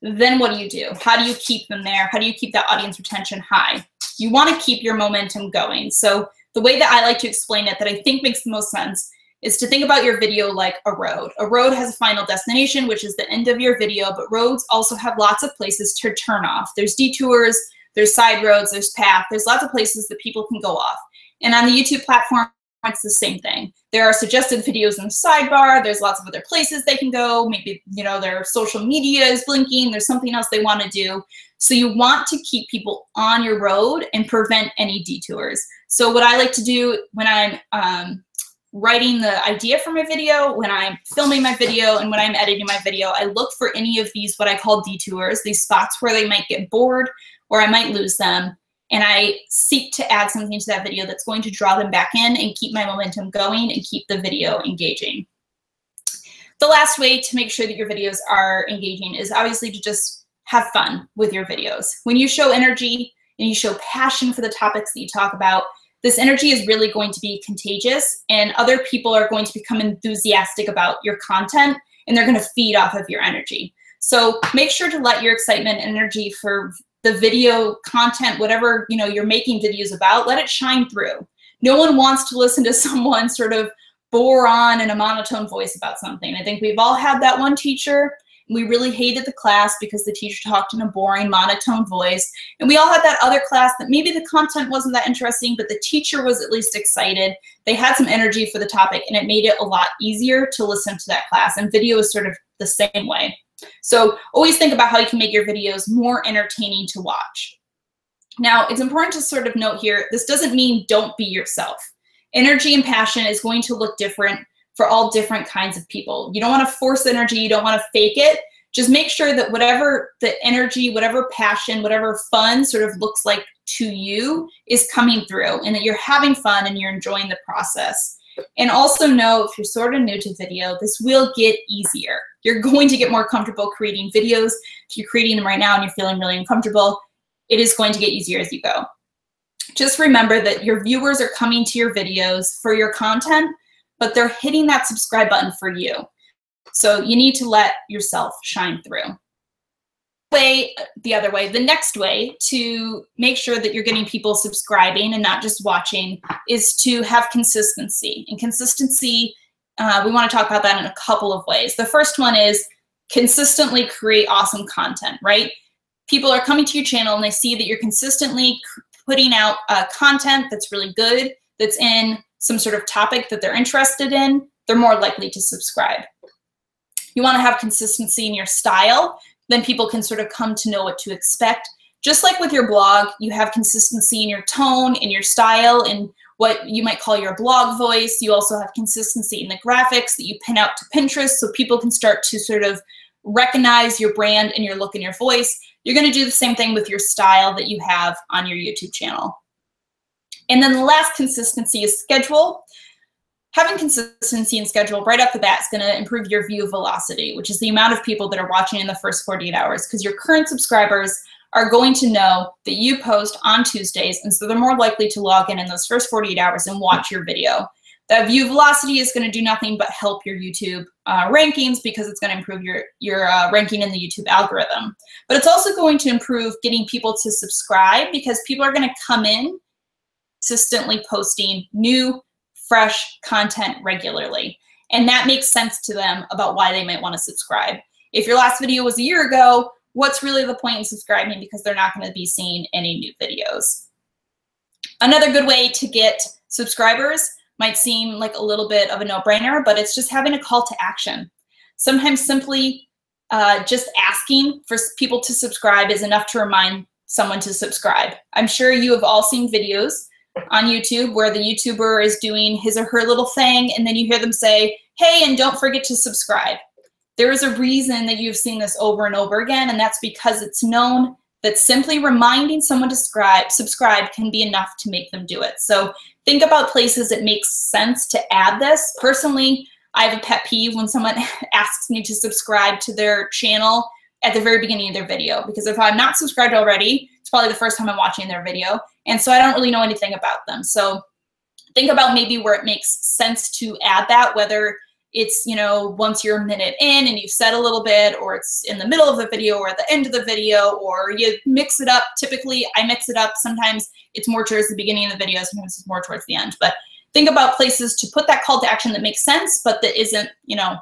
then what do? How do you keep them there? How do you keep that audience retention high? You want to keep your momentum going. So the way that I like to explain it that I think makes the most sense is to think about your video like a road. A road has a final destination, which is the end of your video, but roads also have lots of places to turn off. There's detours, there's side roads, there's path, there's lots of places that people can go off. And on the YouTube platform, it's the same thing. There are suggested videos in the sidebar. There's lots of other places they can go. Maybe, you know, their social media is blinking. There's something else they want to do. So you want to keep people on your road and prevent any detours. So what I like to do when I'm writing the idea for my video, when I'm filming my video, and when I'm editing my video, I look for any of these, what I call detours, these spots where they might get bored or I might lose them. And I seek to add something to that video that's going to draw them back in and keep my momentum going and keep the video engaging. The last way to make sure that your videos are engaging is obviously to just have fun with your videos. When you show energy and you show passion for the topics that you talk about, this energy is really going to be contagious, and other people are going to become enthusiastic about your content, and they're going to feed off of your energy. So make sure to let your excitement and energy for the video content, whatever you're making videos about, let it shine through. No one wants to listen to someone sort of bore on in a monotone voice about something. I think we've all had that one teacher. We really hated the class because the teacher talked in a boring, monotone voice. And we all had that other class that maybe the content wasn't that interesting, but the teacher was at least excited. They had some energy for the topic, and it made it a lot easier to listen to that class. And video is sort of the same way. So always think about how you can make your videos more entertaining to watch. Now, it's important to sort of note here, this doesn't mean don't be yourself. Energy and passion is going to look different for all different kinds of people. You don't want to force energy. You don't want to fake it. Just make sure that whatever the energy, whatever passion, whatever fun sort of looks like to you is coming through, and that you're having fun and you're enjoying the process. And also know, if you're sort of new to video, this will get easier. You're going to get more comfortable creating videos. If you're creating them right now and you're feeling really uncomfortable, it is going to get easier as you go. Just remember that your viewers are coming to your videos for your content, but they're hitting that subscribe button for you. So you need to let yourself shine through. The next way to make sure that you're getting people subscribing and not just watching is to have consistency. And consistency, we want to talk about that in a couple of ways. The first one is consistently create awesome content, right? People are coming to your channel and they see that you're consistently putting out content that's really good, that's in some sort of topic that they're interested in, they're more likely to subscribe. You want to have consistency in your style, then people can sort of come to know what to expect. Just like with your blog, you have consistency in your tone, in your style, in what you might call your blog voice. You also have consistency in the graphics that you pin out to Pinterest so people can start to sort of recognize your brand and your look and your voice. You're going to do the same thing with your style that you have on your YouTube channel. And then the last consistency is schedule. Having consistency in schedule right off the bat is going to improve your view velocity, which is the amount of people that are watching in the first 48 hours, because your current subscribers are going to know that you post on Tuesdays, and so they're more likely to log in those first 48 hours and watch your video. That view velocity is going to do nothing but help your YouTube rankings, because it's going to improve your ranking in the YouTube algorithm. But it's also going to improve getting people to subscribe, because people are going to come in consistently posting new, fresh content regularly. And that makes sense to them about why they might want to subscribe. If your last video was a year ago, what's really the point in subscribing? Because they're not going to be seeing any new videos. Another good way to get subscribers might seem like a little bit of a no-brainer, but it's just having a call to action. Sometimes simply just asking for people to subscribe is enough to remind someone to subscribe. I'm sure you have all seen videos on YouTube where the YouTuber is doing his or her little thing, and then you hear them say, hey, and don't forget to subscribe. There is a reason that you've seen this over and over again, and that's because it's known that simply reminding someone to subscribe can be enough to make them do it. So think about places it makes sense to add this. Personally, I have a pet peeve when someone asks me to subscribe to their channel at the very beginning of their video, because if I'm not subscribed already, it's probably the first time I'm watching their video, and so I don't really know anything about them. So think about maybe where it makes sense to add that, whether it's, you know, once you're a minute in and you've said a little bit, or it's in the middle of the video or at the end of the video, or you mix it up. Typically, I mix it up. Sometimes it's more towards the beginning of the video, sometimes it's more towards the end. But think about places to put that call to action that makes sense, but that isn't, you know,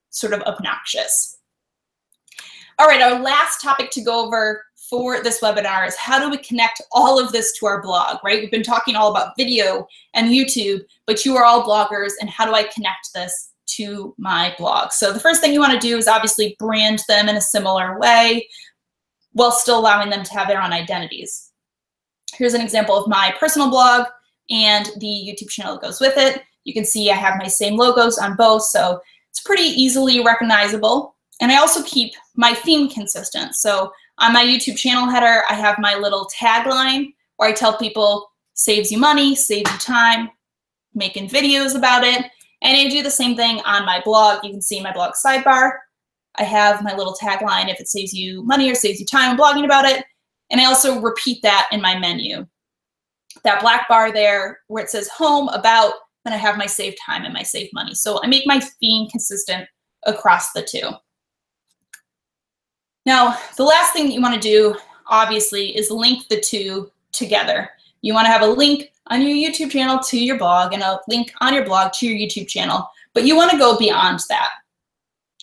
sort of obnoxious. All right, our last topic to go over for this webinar is how do we connect all of this to our blog, right? We've been talking all about video and YouTube, but you are all bloggers, and how do I connect this to my blog? So the first thing you want to do is obviously brand them in a similar way while still allowing them to have their own identities. Here's an example of my personal blog and the YouTube channel that goes with it. You can see I have my same logos on both, so it's pretty easily recognizable. And I also keep my theme consistent. So on my YouTube channel header, I have my little tagline where I tell people, saves you money, saves you time, making videos about it. And I do the same thing on my blog. You can see my blog sidebar. I have my little tagline, if it saves you money or saves you time, I'm blogging about it. And I also repeat that in my menu. That black bar there where it says home, about, then I have my save time and my save money. So I make my theme consistent across the two. Now, the last thing that you want to do, obviously, is link the two together. You want to have a link on your YouTube channel to your blog and a link on your blog to your YouTube channel, but you want to go beyond that,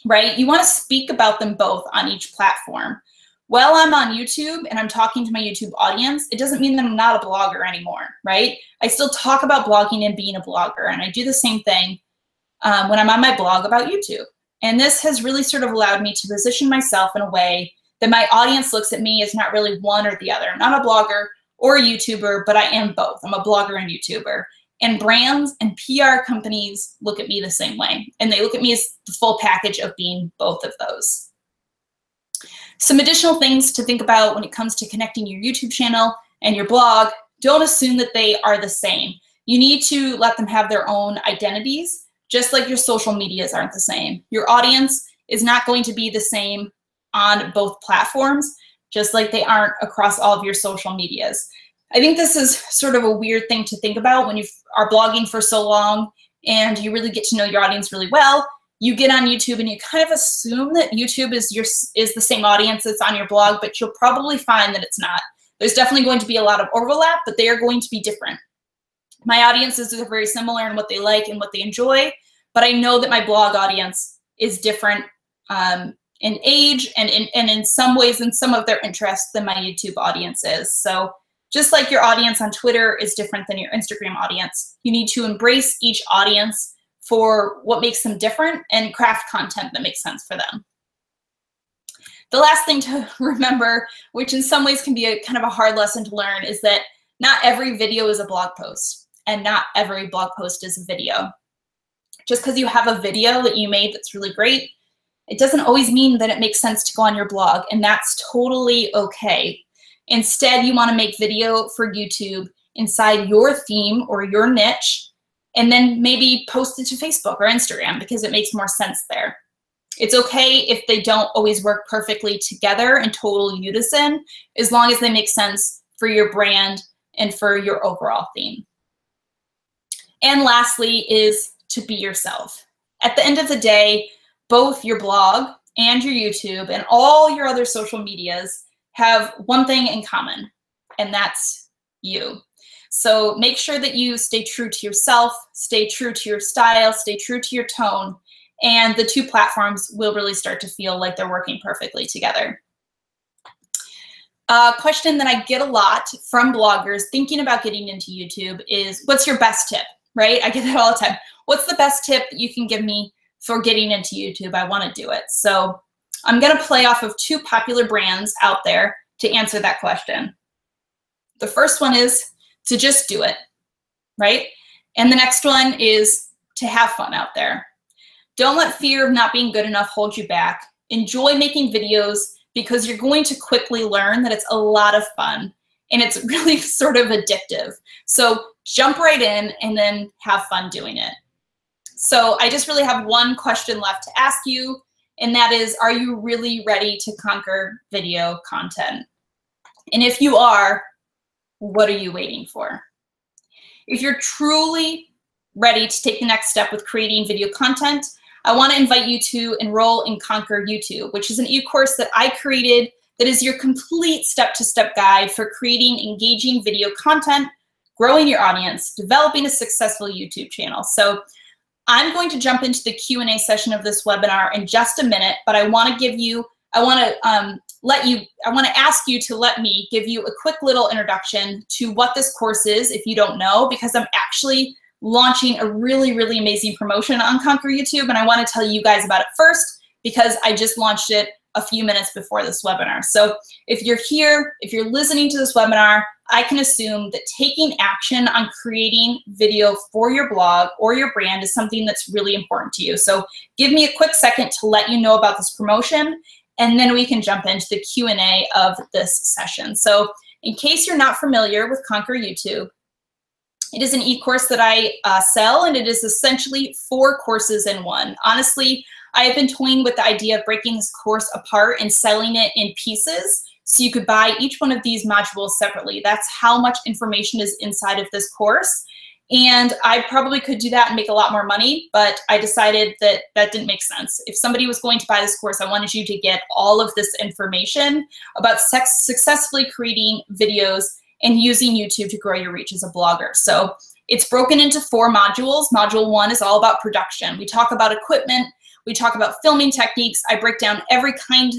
right? You want to speak about them both on each platform. While I'm on YouTube and I'm talking to my YouTube audience, it doesn't mean that I'm not a blogger anymore, right? I still talk about blogging and being a blogger, and I do the same thing when I'm on my blog about YouTube. And this has really sort of allowed me to position myself in a way that my audience looks at me as not really one or the other. I'm not a blogger or a YouTuber, but I am both. I'm a blogger and YouTuber. And brands and PR companies look at me the same way. And they look at me as the full package of being both of those. Some additional things to think about when it comes to connecting your YouTube channel and your blog: don't assume that they are the same. You need to let them have their own identities, just like your social medias aren't the same. Your audience is not going to be the same on both platforms, just like they aren't across all of your social medias. I think this is sort of a weird thing to think about when you are blogging for so long and you really get to know your audience really well. You get on YouTube and you kind of assume that YouTube is the same audience that's on your blog, but you'll probably find that it's not. There's definitely going to be a lot of overlap, but they are going to be different. My audiences are very similar in what they like and what they enjoy, but I know that my blog audience is different in age and in some ways in some of their interests than my YouTube audience is. So just like your audience on Twitter is different than your Instagram audience, you need to embrace each audience for what makes them different and craft content that makes sense for them. The last thing to remember, which in some ways can be a kind of a hard lesson to learn, is that not every video is a blog post, and not every blog post is a video. Just because you have a video that you made that's really great, it doesn't always mean that it makes sense to go on your blog, and that's totally okay. Instead, you want to make video for YouTube inside your theme or your niche, and then maybe post it to Facebook or Instagram because it makes more sense there. It's okay if they don't always work perfectly together in total unison, as long as they make sense for your brand and for your overall theme. And lastly is to be yourself. At the end of the day, both your blog and your YouTube and all your other social medias have one thing in common, and that's you. So make sure that you stay true to yourself, stay true to your style, stay true to your tone, and the two platforms will really start to feel like they're working perfectly together. A question that I get a lot from bloggers thinking about getting into YouTube is, what's your best tip, right? I get that all the time. What's the best tip that you can give me for getting into YouTube? I want to do it. So I'm going to play off of two popular brands out there to answer that question. The first one is to just do it, right? And the next one is to have fun out there. Don't let fear of not being good enough hold you back. Enjoy making videos because you're going to quickly learn that it's a lot of fun and it's really sort of addictive. So jump right in and then have fun doing it. So I just really have one question left to ask you, and that is, are you really ready to conquer video content? And if you are, what are you waiting for? If you're truly ready to take the next step with creating video content, I want to invite you to enroll in Conquer YouTube, which is an e-course that I created that is your complete step-to-step guide for creating engaging video content, growing your audience, developing a successful YouTube channel. So I'm going to jump into the Q&A session of this webinar in just a minute, but I want to ask you to let me give you a quick little introduction to what this course is if you don't know, because I'm actually launching a really, really amazing promotion on Conquer YouTube, and I want to tell you guys about it first because I just launched it a few minutes before this webinar. So if you're here, if you're listening to this webinar, I can assume that taking action on creating video for your blog or your brand is something that's really important to you. So give me a quick second to let you know about this promotion, and then we can jump into the Q&A of this session. So in case you're not familiar with Conquer YouTube, it is an e-course that I sell, and it is essentially 4 courses in one. Honestly, I have been toying with the idea of breaking this course apart and selling it in pieces so you could buy each one of these modules separately. That's how much information is inside of this course. And I probably could do that and make a lot more money, but I decided that that didn't make sense. If somebody was going to buy this course, I wanted you to get all of this information about successfully creating videos and using YouTube to grow your reach as a blogger. So it's broken into 4 modules. Module 1 is all about production. We talk about equipment. We talk about filming techniques. I break down every kind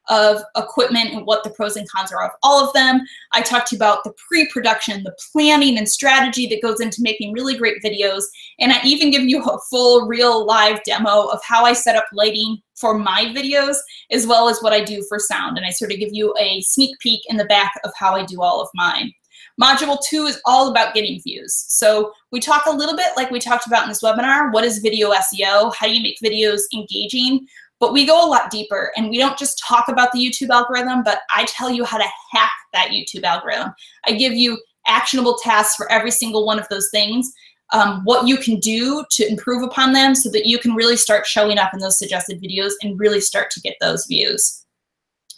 of equipment and what the pros and cons are of all of them. I talk to you about the pre-production, the planning and strategy that goes into making really great videos. And I even give you a full real live demo of how I set up lighting for my videos, as well as what I do for sound. And I sort of give you a sneak peek in the back of how I do all of mine. Module 2 is all about getting views. So we talk a little bit like we talked about in this webinar. What is video SEO? How do you make videos engaging? But we go a lot deeper, and we don't just talk about the YouTube algorithm, but I tell you how to hack that YouTube algorithm. I give you actionable tasks for every single one of those things, what you can do to improve upon them so that you can really start showing up in those suggested videos and really start to get those views.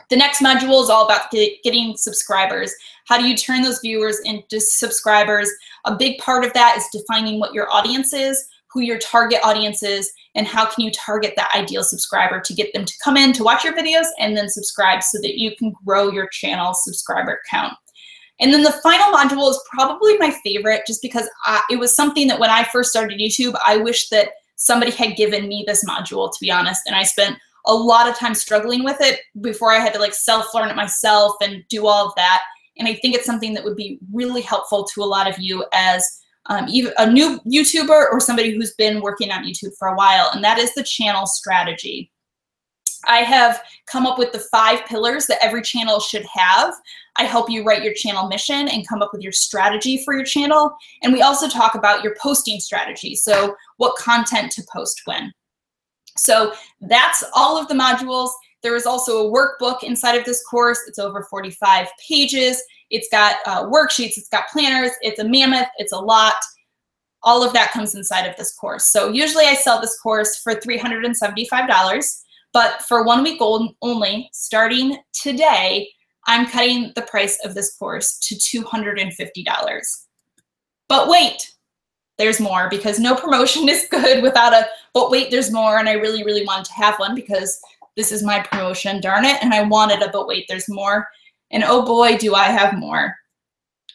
The next module is all about getting subscribers. How do you turn those viewers into subscribers? A big part of that is defining what your audience is, who your target audience is, and how can you target that ideal subscriber to get them to come in to watch your videos and then subscribe so that you can grow your channel subscriber count. And then the final module is probably my favorite, just because it was something that when I first started YouTube, I wish that somebody had given me this module, to be honest, and I spent a lot of time struggling with it before I had to like self-learn it myself and do all of that. And I think it's something that would be really helpful to a lot of you as even a new YouTuber or somebody who's been working on YouTube for a while, and that is the channel strategy. I have come up with the 5 pillars that every channel should have. I help you write your channel mission and come up with your strategy for your channel. And we also talk about your posting strategy. So what content to post when. So that's all of the modules. There is also a workbook inside of this course. It's over 45 pages. It's got worksheets, it's got planners, it's a mammoth, it's a lot. All of that comes inside of this course. So usually I sell this course for $375, but for 1 week only, starting today, I'm cutting the price of this course to $250. But wait, there's more, because no promotion is good without a, but wait, there's more, and I really, really wanted to have one because this is my promotion, darn it, and I wanted a, but wait, there's more. And oh boy, do I have more.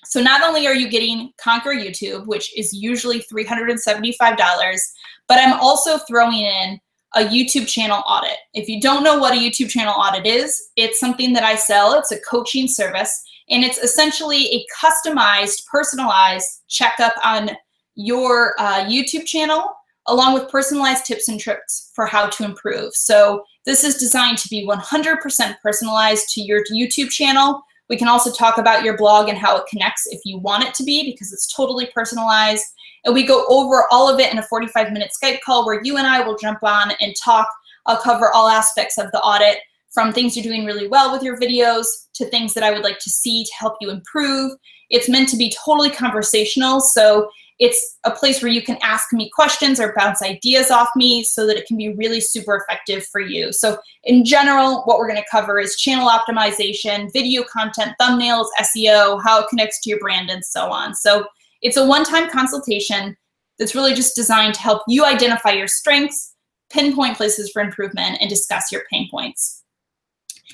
So not only are you getting Conquer YouTube, which is usually $375, but I'm also throwing in a YouTube channel audit. If you don't know what a YouTube channel audit is, it's something that I sell. It's a coaching service, and it's essentially a customized, personalized checkup on your YouTube channel, along with personalized tips and tricks for how to improve. So This is designed to be 100% personalized to your YouTube channel. We can also talk about your blog and how it connects if you want it to be, because it's totally personalized. And we go over all of it in a 45-minute Skype call where you and I will jump on and talk. I'll cover all aspects of the audit, from things you're doing really well with your videos to things that I would like to see to help you improve. It's meant to be totally conversational, so it's a place where you can ask me questions or bounce ideas off me so that it can be really super effective for you. So in general, what we're going to cover is channel optimization, video content, thumbnails, SEO, how it connects to your brand, and so on. So it's a one-time consultation that's really just designed to help you identify your strengths, pinpoint places for improvement, and discuss your pain points.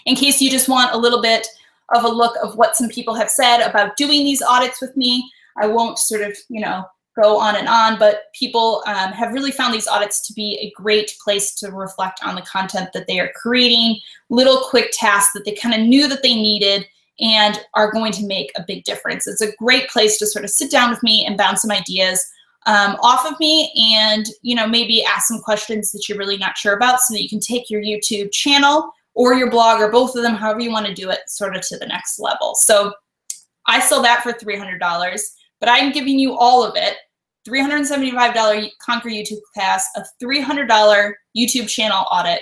In case you just want a little bit of a look of what some people have said about doing these audits with me, I won't sort of, go on and on, but people have really found these audits to be a great place to reflect on the content that they are creating, little quick tasks that they kind of knew that they needed and are going to make a big difference. It's a great place to sort of sit down with me and bounce some ideas off of me, and maybe ask some questions that you're really not sure about so that you can take your YouTube channel or your blog or both of them, however you want to do it, sort of to the next level. So I sell that for $300. But I'm giving you all of it, $375 Conquer YouTube class, a $300 YouTube channel audit,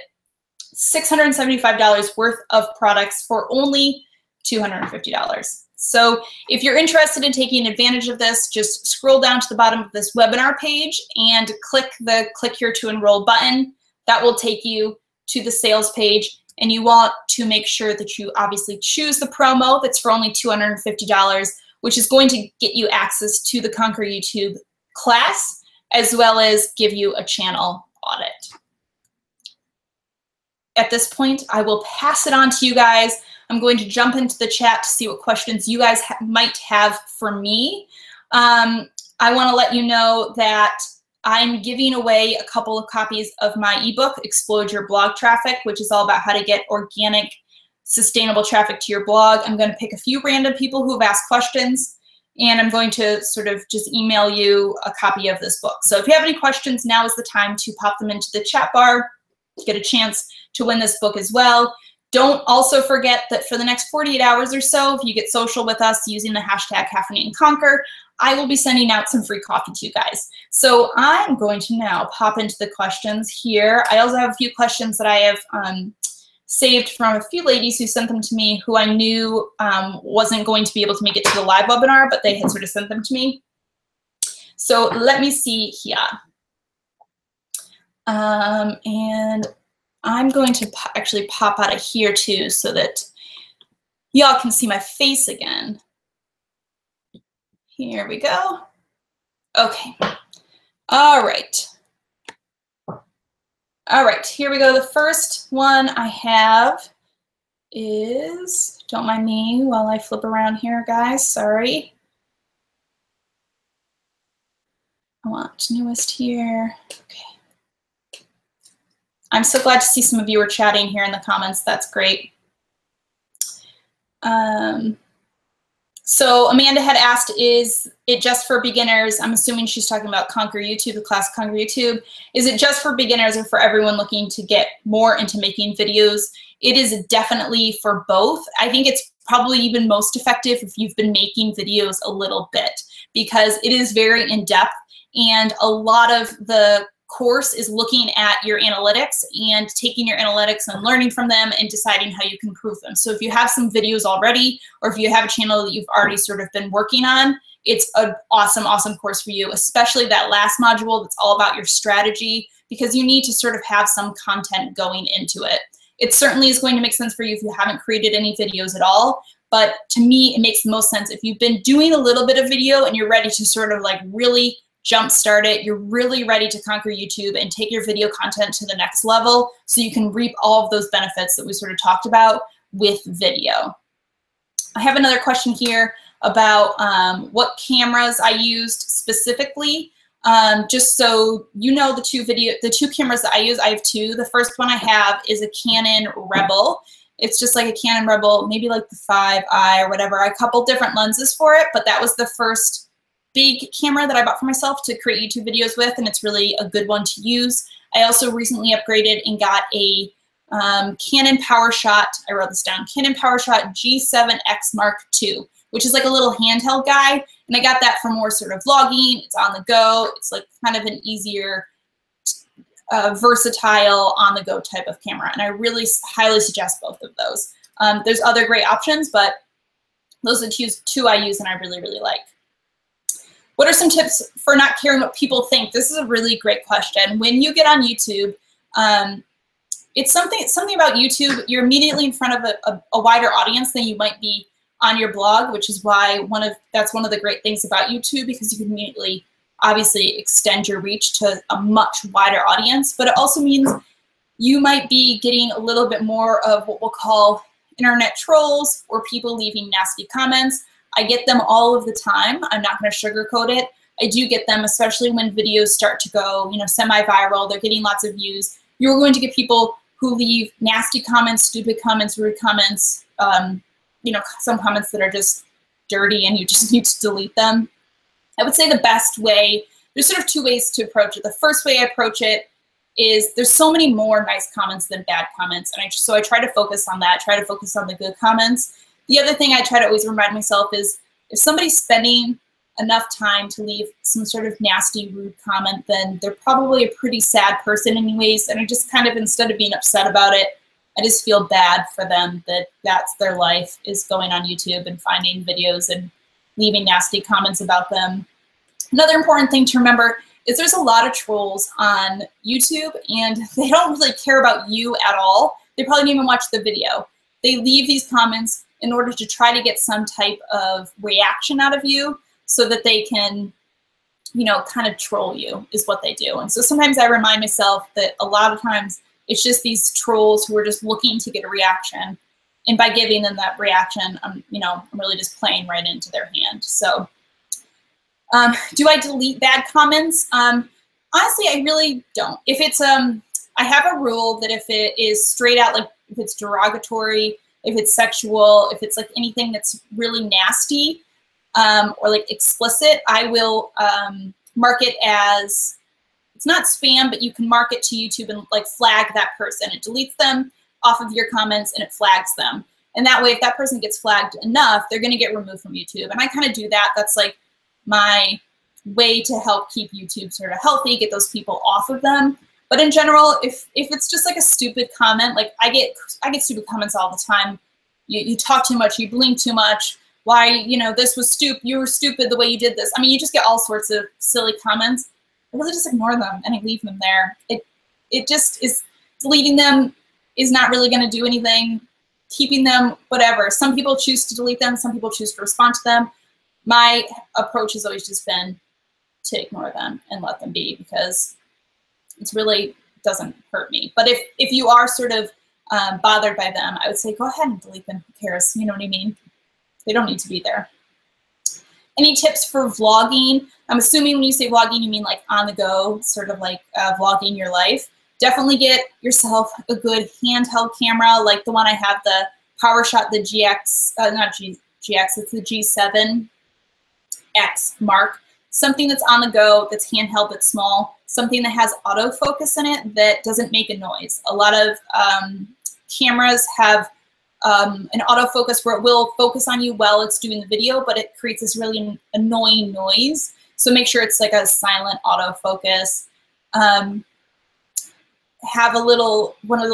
$675 worth of products for only $250. So if you're interested in taking advantage of this, just scroll down to the bottom of this webinar page and click the Click Here to Enroll button. That will take you to the sales page. And you want to make sure that you obviously choose the promo that's for only $250, which is going to get you access to the Conquer YouTube class, as well as give you a channel audit. At this point, I will pass it on to you guys. I'm going to jump into the chat to see what questions you guys might have for me. I want to let you know that I'm giving away a couple of copies of my ebook, Explode Your Blog Traffic, which is all about how to get organic, sustainable traffic to your blog. I'm going to pick a few random people who have asked questions, and I'm going to sort of just email you a copy of this book. So if you have any questions, now is the time to pop them into the chat bar to get a chance to win this book as well. Don't also forget that for the next 48 hours or so, if you get social with us using the hashtag Caffeinate and Conquer, I will be sending out some free coffee to you guys. So I'm going to now pop into the questions here. I also have a few questions that I have saved from a few ladies who sent them to me who I knew wasn't going to be able to make it to the live webinar, but they had sort of sent them to me. So let me see here. And I'm going to actually pop out of here too so that y'all can see my face again. Here we go. Okay. All right. All right, here we go. The first one I have is, don't mind me while I flip around here, guys. Sorry. I want newest here. Okay. I'm so glad to see some of you are chatting here in the comments. That's great. So Amanda had asked, is it just for beginners? I'm assuming she's talking about Conquer YouTube, the class Conquer YouTube. Is it just for beginners or for everyone looking to get more into making videos? It is definitely for both. I think it's probably even most effective if you've been making videos a little bit, because it is very in-depth, and a lot of the course is looking at your analytics and taking your analytics and learning from them and deciding how you can improve them. So if you have some videos already, or if you have a channel that you've already sort of been working on, it's an awesome, awesome course for you, especially that last module that's all about your strategy, because you need to sort of have some content going into it. It certainly is going to make sense for you if you haven't created any videos at all, but to me, it makes the most sense if you've been doing a little bit of video and you're ready to sort of like really jumpstart it, you're really ready to conquer YouTube and take your video content to the next level so you can reap all of those benefits that we sort of talked about with video. I have another question here about what cameras I used specifically. Just so you know, the two cameras that I use, I have two. The first one I have is a Canon Rebel. It's just like a Canon Rebel, maybe like the 5i or whatever. A couple different lenses for it, but that was the first big camera that I bought for myself to create YouTube videos with, and it's really a good one to use. I also recently upgraded and got a Canon PowerShot, I wrote this down, Canon PowerShot G7X Mark II, which is like a little handheld guy. And I got that for more sort of vlogging. It's on the go. It's like kind of an easier, versatile on-the-go type of camera. And I really highly suggest both of those. There's other great options, but those are the two I use and I really, really like. What are some tips for not caring what people think? This is a really great question. When you get on YouTube, it's something about YouTube, you're immediately in front of a wider audience than you might be on your blog, which is why that's one of the great things about YouTube, because you can immediately obviously extend your reach to a much wider audience, but it also means you might be getting a little bit more of what we'll call internet trolls or people leaving nasty comments. I get them all of the time. I'm not going to sugarcoat it. I do get them, especially when videos start to go, semi-viral. They're getting lots of views. You're going to get people who leave nasty comments, stupid comments, rude comments, some comments that are just dirty and you just need to delete them. I would say the best way, there's sort of two ways to approach it. The first way I approach it is there's so many more nice comments than bad comments. And so I try to focus on that, try to focus on the good comments. The other thing I try to always remind myself is if somebody's spending enough time to leave some sort of nasty, rude comment, then they're probably a pretty sad person anyways. And I just kind of, instead of being upset about it, I just feel bad for them that that's their life, is going on YouTube and finding videos and leaving nasty comments about them. Another important thing to remember is there's a lot of trolls on YouTube and they don't really care about you at all. They probably didn't even watch the video. They leave these comments in order to try to get some type of reaction out of you so that they can, kind of troll you is what they do. And so sometimes I remind myself that a lot of times it's just these trolls who are just looking to get a reaction. And by giving them that reaction, I'm really just playing right into their hand. So do I delete bad comments? Honestly, I really don't. If it's, I have a rule that if it is straight out, like if it's derogatory, if it's sexual, if it's like anything that's really nasty or like explicit, I will mark it as, it's not spam, but you can mark it to YouTube and like flag that person. It deletes them off of your comments and it flags them. And that way, if that person gets flagged enough, they're going to get removed from YouTube. And I kind of do that. That's like my way to help keep YouTube sort of healthy, get those people off of them. But in general, if it's just like a stupid comment, like I get stupid comments all the time. You talk too much, you blink too much. Why, this was stupid. You were stupid the way you did this. I mean, you just get all sorts of silly comments. I really just ignore them and I leave them there. It just is, deleting them is not really going to do anything. Keeping them, whatever. Some people choose to delete them. Some people choose to respond to them. My approach has always just been to ignore them and let them be, because it really doesn't hurt me. But if you are sort of bothered by them, I would say go ahead and delete them. Who cares? You know what I mean? They don't need to be there. Any tips for vlogging? I'm assuming when you say vlogging, you mean like on the go, sort of like vlogging your life. Definitely get yourself a good handheld camera, like the one I have, the PowerShot, the GX, not GX, it's the G7X Mark. Something that's on the go, that's handheld, that's small. Something that has autofocus in it that doesn't make a noise. A lot of cameras have an autofocus where it will focus on you while it's doing the video, but it creates this really annoying noise. So make sure it's like a silent autofocus. Have one of the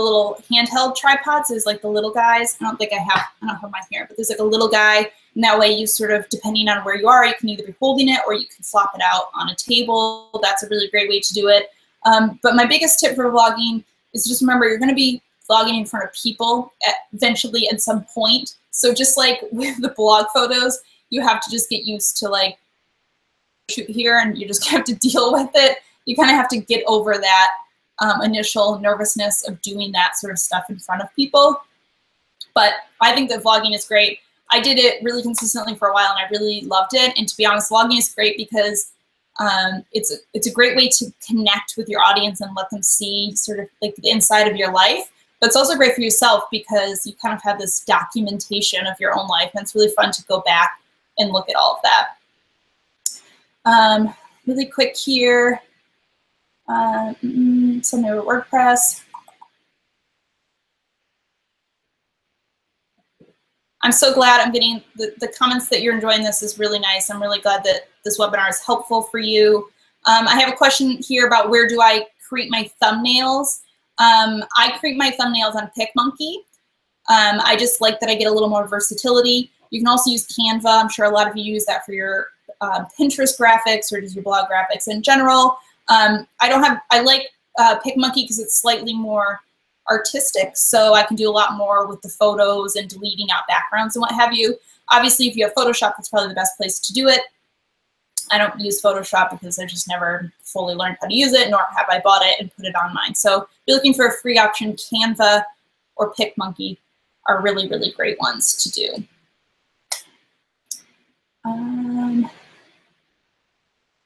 little handheld tripods. There's like the little guys. I don't have mine here, but there's like a little guy. And that way you sort of, depending on where you are, you can either be holding it or you can flop it out on a table. That's a really great way to do it. But my biggest tip for vlogging is just remember, you're going to be vlogging in front of people eventually at some point. So just like with the blog photos, you have to just get used to like shoot here and you just have to deal with it. You kind of have to get over that initial nervousness of doing that sort of stuff in front of people. But I think that vlogging is great. I did it really consistently for a while and I really loved it. And to be honest, vlogging is great because it's a great way to connect with your audience and let them see sort of like the inside of your life. But it's also great for yourself because you kind of have this documentation of your own life, and it's really fun to go back and look at all of that. Really quick here, something with WordPress. I'm so glad I'm getting the comments that you're enjoying this is really nice. I'm really glad that this webinar is helpful for you. I have a question here about where do I create my thumbnails. I create my thumbnails on PicMonkey. I just like that I get a little more versatility. You can also use Canva. I'm sure a lot of you use that for your Pinterest graphics or just your blog graphics in general. I like PicMonkey because it's slightly more artistic, so I can do a lot more with the photos and deleting out backgrounds and what have you. Obviously, if you have Photoshop, that's probably the best place to do it. I don't use Photoshop because I just never fully learned how to use it, nor have I bought it and put it on mine. So if you're looking for a free option, Canva or PicMonkey are really, really great ones to do.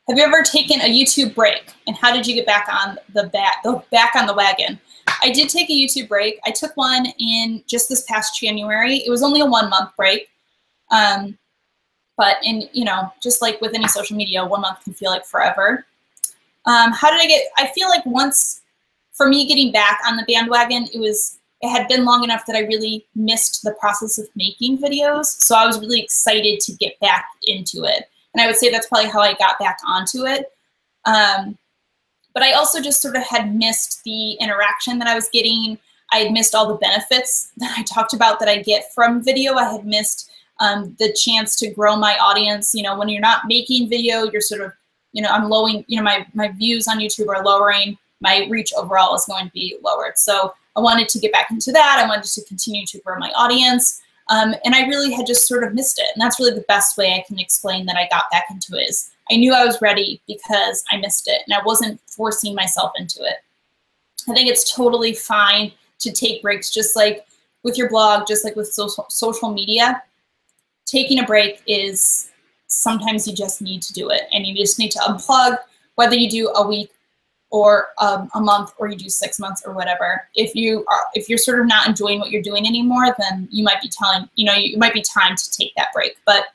Have you ever taken a YouTube break, and how did you get back on the wagon? I did take a YouTube break. I took one in just this past January. It was only a 1-month break, but just like with any social media, 1 month can feel like forever. How did I get? I feel like once, for me, getting back on the bandwagon, it had been long enough that I really missed the process of making videos, so I was really excited to get back into it. And I would say that's probably how I got back onto it. But I also just sort of had missed the interaction that I was getting. I had missed all the benefits that I talked about that I get from video. I had missed the chance to grow my audience. When you're not making video, you're sort of, I'm lowering, my views on YouTube are lowering. My reach overall is going to be lowered. So I wanted to get back into that. I wanted to continue to grow my audience. And I really had just sort of missed it. And that's really the best way I can explain that I got back into it is I knew I was ready because I missed it and I wasn't forcing myself into it. I think it's totally fine to take breaks, just like with your blog, just like with social media. Taking a break is sometimes you just need to do it and you just need to unplug, whether you do a week or a month, or you do 6 months or whatever. If you're sort of not enjoying what you're doing anymore, then you might be it might be time to take that break. But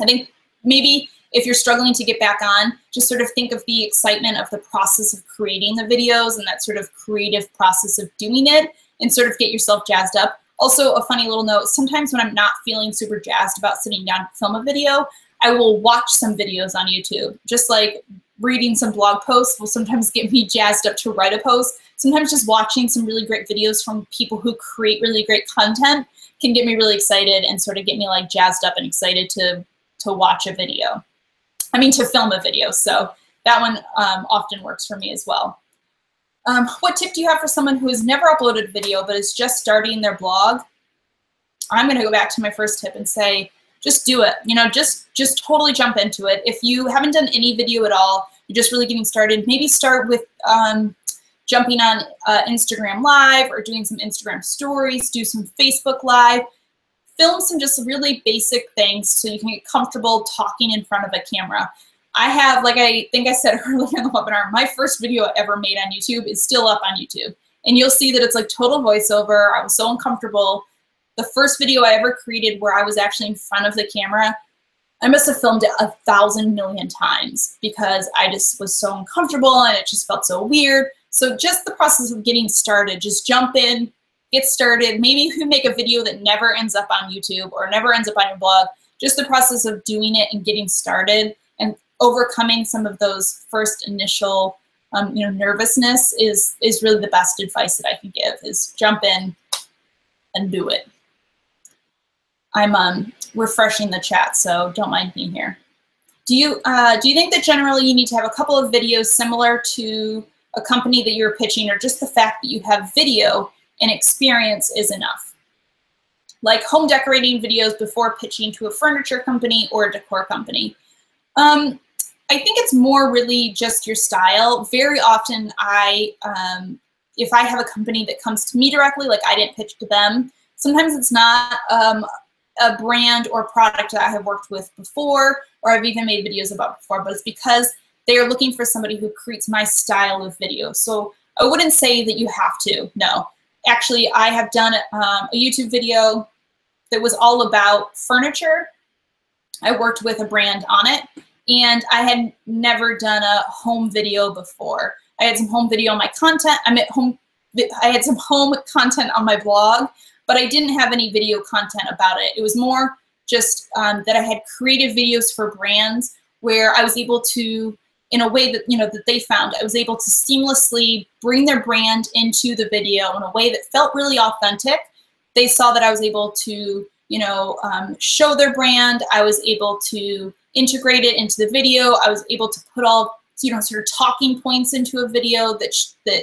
I think maybe if you're struggling to get back on, just sort of think of the excitement of the process of creating the videos and that sort of creative process of doing it and sort of get yourself jazzed up. Also, a funny little note, sometimes when I'm not feeling super jazzed about sitting down to film a video, I will watch some videos on YouTube, just like reading some blog posts will sometimes get me jazzed up to write a post. Sometimes just watching some really great videos from people who create really great content can get me really excited and sort of get me like jazzed up and excited to watch a video. To film a video. So that one often works for me as well. What tip do you have for someone who has never uploaded a video but is just starting their blog? I'm going to go back to my first tip and say, just do it. Just totally jump into it. If you haven't done any video at all, you're just really getting started, maybe start with jumping on Instagram Live or doing some Instagram stories, do some Facebook Live, film some just really basic things so you can get comfortable talking in front of a camera. I have, like I think I said earlier in the webinar, my first video I ever made on YouTube is still up on YouTube. And you'll see that it's like total voiceover. I was so uncomfortable. The first video I ever created where I was actually in front of the camera, I must have filmed it 1,000 million times because I just was so uncomfortable and it just felt so weird. So just the process of getting started, just jump in, get started. Maybe you can make a video that never ends up on YouTube or never ends up on your blog. Just the process of doing it and getting started and overcoming some of those first initial nervousness is really the best advice that I can give, is jump in and do it. I'm refreshing the chat, so don't mind me here. Do you think that generally you need to have a couple of videos similar to a company that you're pitching, or just the fact that you have video and experience is enough? Like home decorating videos before pitching to a furniture company or a decor company. I think it's more really just your style. Very often if I have a company that comes to me directly, like I didn't pitch to them, sometimes it's not a brand or product that I have worked with before or I've even made videos about before, but it's because they are looking for somebody who creates my style of video. So I wouldn't say that you have to, no. Actually, I have done a YouTube video that was all about furniture. I worked with a brand on it, and I had never done a home video before. I had some home video on my content. I had some home content on my blog, but I didn't have any video content about it. It was more just that I had creative videos for brands where I was able to, in a way that, that they found, I was able to seamlessly bring their brand into the video in a way that felt really authentic. They saw that I was able to, show their brand. I was able to integrate it into the video. I was able to put all, sort of talking points into a video that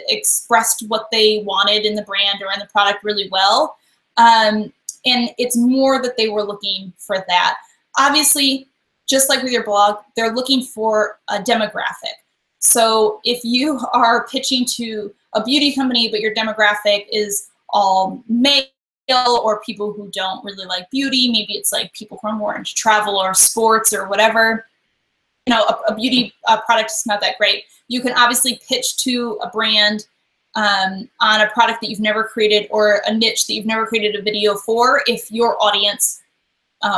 expressed what they wanted in the brand or in the product really well. And it's more that they were looking for that. Obviously, just like with your blog, they're looking for a demographic. So if you are pitching to a beauty company, but your demographic is all male or people who don't really like beauty, maybe it's like people who are more into travel or sports or whatever, a beauty product is not that great. You can obviously pitch to a brand on a product that you've never created or a niche that you've never created a video for if your audience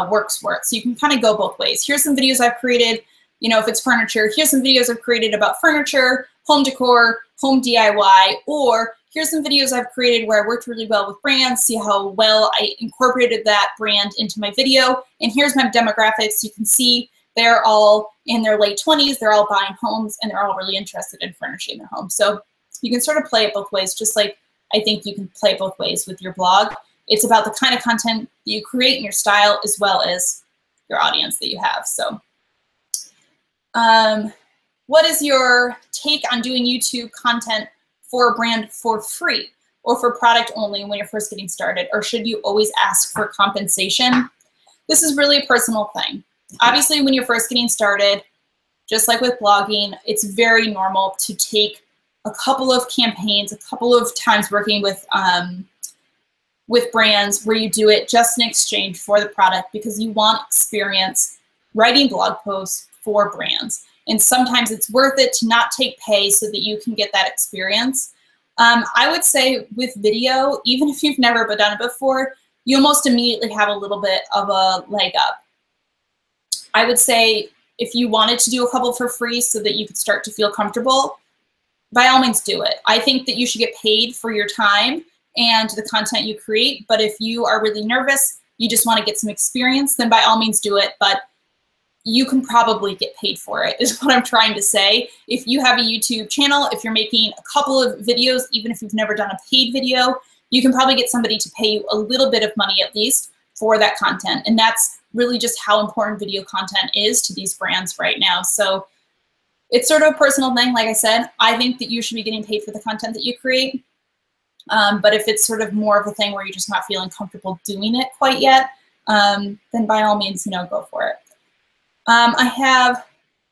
works for it. So you can kind of go both ways. Here's some videos I've created, if it's furniture, here's some videos I've created about furniture, home decor, home DIY, or here's some videos I've created where I worked really well with brands, see how well I incorporated that brand into my video. And here's my demographics. You can see they're all in their late 20s, they're all buying homes, and they're all really interested in furnishing their home. So you can sort of play it both ways, just like I think you can play it both ways with your blog. It's about the kind of content that you create in your style as well as your audience that you have. So what is your take on doing YouTube content for a brand for free or for product only when you're first getting started? Or should you always ask for compensation? This is really a personal thing. Obviously, when you're first getting started, just like with blogging, it's very normal to take a couple of campaigns, a couple of times working with brands where you do it just in exchange for the product because you want experience writing blog posts for brands. And sometimes it's worth it to not take pay so that you can get that experience. I would say with video, even if you've never done it before, you almost immediately have a little bit of a leg up. I would say if you wanted to do a couple for free so that you could start to feel comfortable, by all means do it. I think that you should get paid for your time and the content you create, but if you are really nervous, you just want to get some experience, then by all means do it, but you can probably get paid for it, is what I'm trying to say. If you have a YouTube channel, if you're making a couple of videos, even if you've never done a paid video, you can probably get somebody to pay you a little bit of money at least for that content. And that's really just how important video content is to these brands right now. So it's sort of a personal thing. Like I said, I think that you should be getting paid for the content that you create. But if it's sort of more of a thing where you're just not feeling comfortable doing it quite yet, then by all means, go for it. I have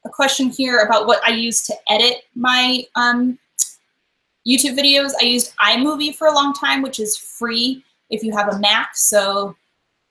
a question here about what I use to edit my YouTube videos. I used iMovie for a long time, which is free if you have a Mac, so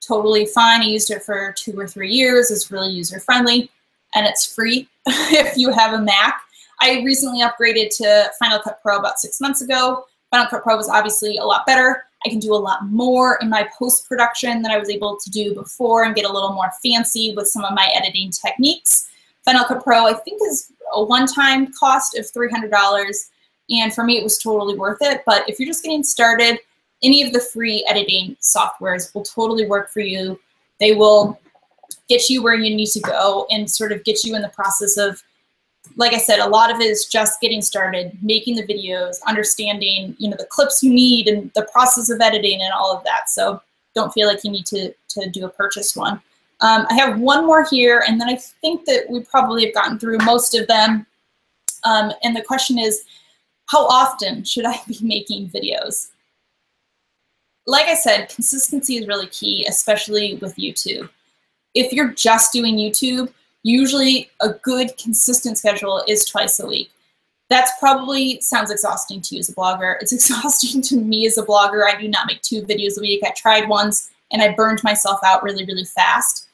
totally fine. I used it for 2 or 3 years. It's really user-friendly, and it's free if you have a Mac. I recently upgraded to Final Cut Pro about 6 months ago. Final Cut Pro was obviously a lot better. I can do a lot more in my post-production than I was able to do before and get a little more fancy with some of my editing techniques. Final Cut Pro, I think, is a one-time cost of $300, and for me, it was totally worth it. But if you're just getting started, any of the free editing softwares will totally work for you. They will get you where you need to go and sort of get you in the process of, like I said, a lot of it is just getting started, making the videos, understanding, the clips you need and the process of editing and all of that. So don't feel like you need to do a purchase one. I have one more here, and then I think that we probably have gotten through most of them. And the question is, how often should I be making videos? Like I said, consistency is really key, especially with YouTube. If you're just doing YouTube, usually a good consistent schedule is twice a week. That's probably sounds exhausting to you as a blogger. It's exhausting to me as a blogger. I do not make 2 videos a week. I tried once and I burned myself out really, really fast.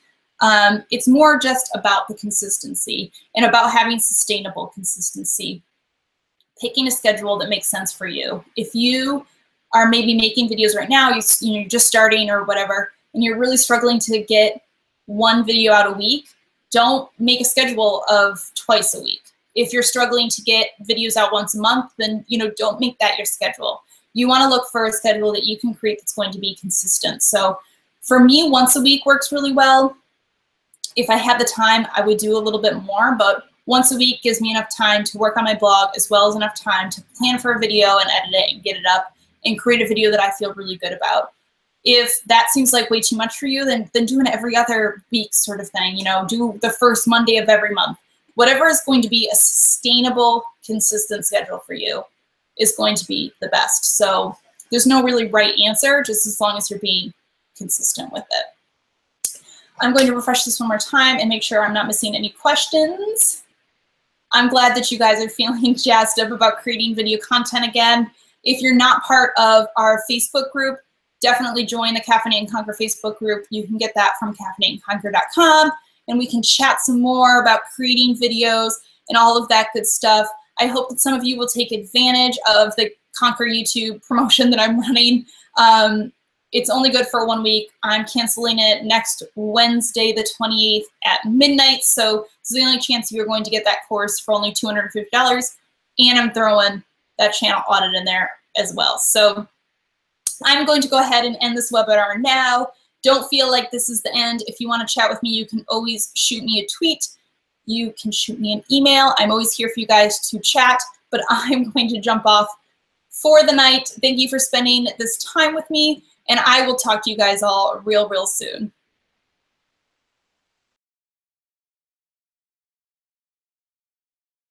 It's more just about the consistency and about having sustainable consistency. Picking a schedule that makes sense for you. If you are maybe making videos right now, you're just starting or whatever, and you're really struggling to get 1 video out a week, don't make a schedule of twice a week. If you're struggling to get videos out once a month, then don't make that your schedule. you want to look for a schedule that you can create that's going to be consistent. So for me, once a week works really well. If I had the time, I would do a little bit more, but once a week gives me enough time to work on my blog, as well as enough time to plan for a video and edit it and get it up and create a video that I feel really good about. If that seems like way too much for you, then do an every other week sort of thing. You know, do the first Monday of every month. Whatever is going to be a sustainable, consistent schedule for you is going to be the best. So there's no really right answer, just as long as you're being consistent with it. I'm going to refresh this one more time and make sure I'm not missing any questions. I'm glad that you guys are feeling jazzed up about creating video content again. If you're not part of our Facebook group, definitely join the Caffeinate and Conquer Facebook group. You can get that from caffeinateandconquer.com, and we can chat some more about creating videos and all of that good stuff. I hope that some of you will take advantage of the Conquer YouTube promotion that I'm running. It's only good for 1 week. I'm canceling it next Wednesday, the 28th at midnight. So this is the only chance you're going to get that course for only $250. And I'm throwing that channel audit in there as well. So I'm going to go ahead and end this webinar now. Don't feel like this is the end. If you want to chat with me, you can always shoot me a tweet. You can shoot me an email. I'm always here for you guys to chat, but I'm going to jump off for the night. Thank you for spending this time with me, and I will talk to you guys all real soon.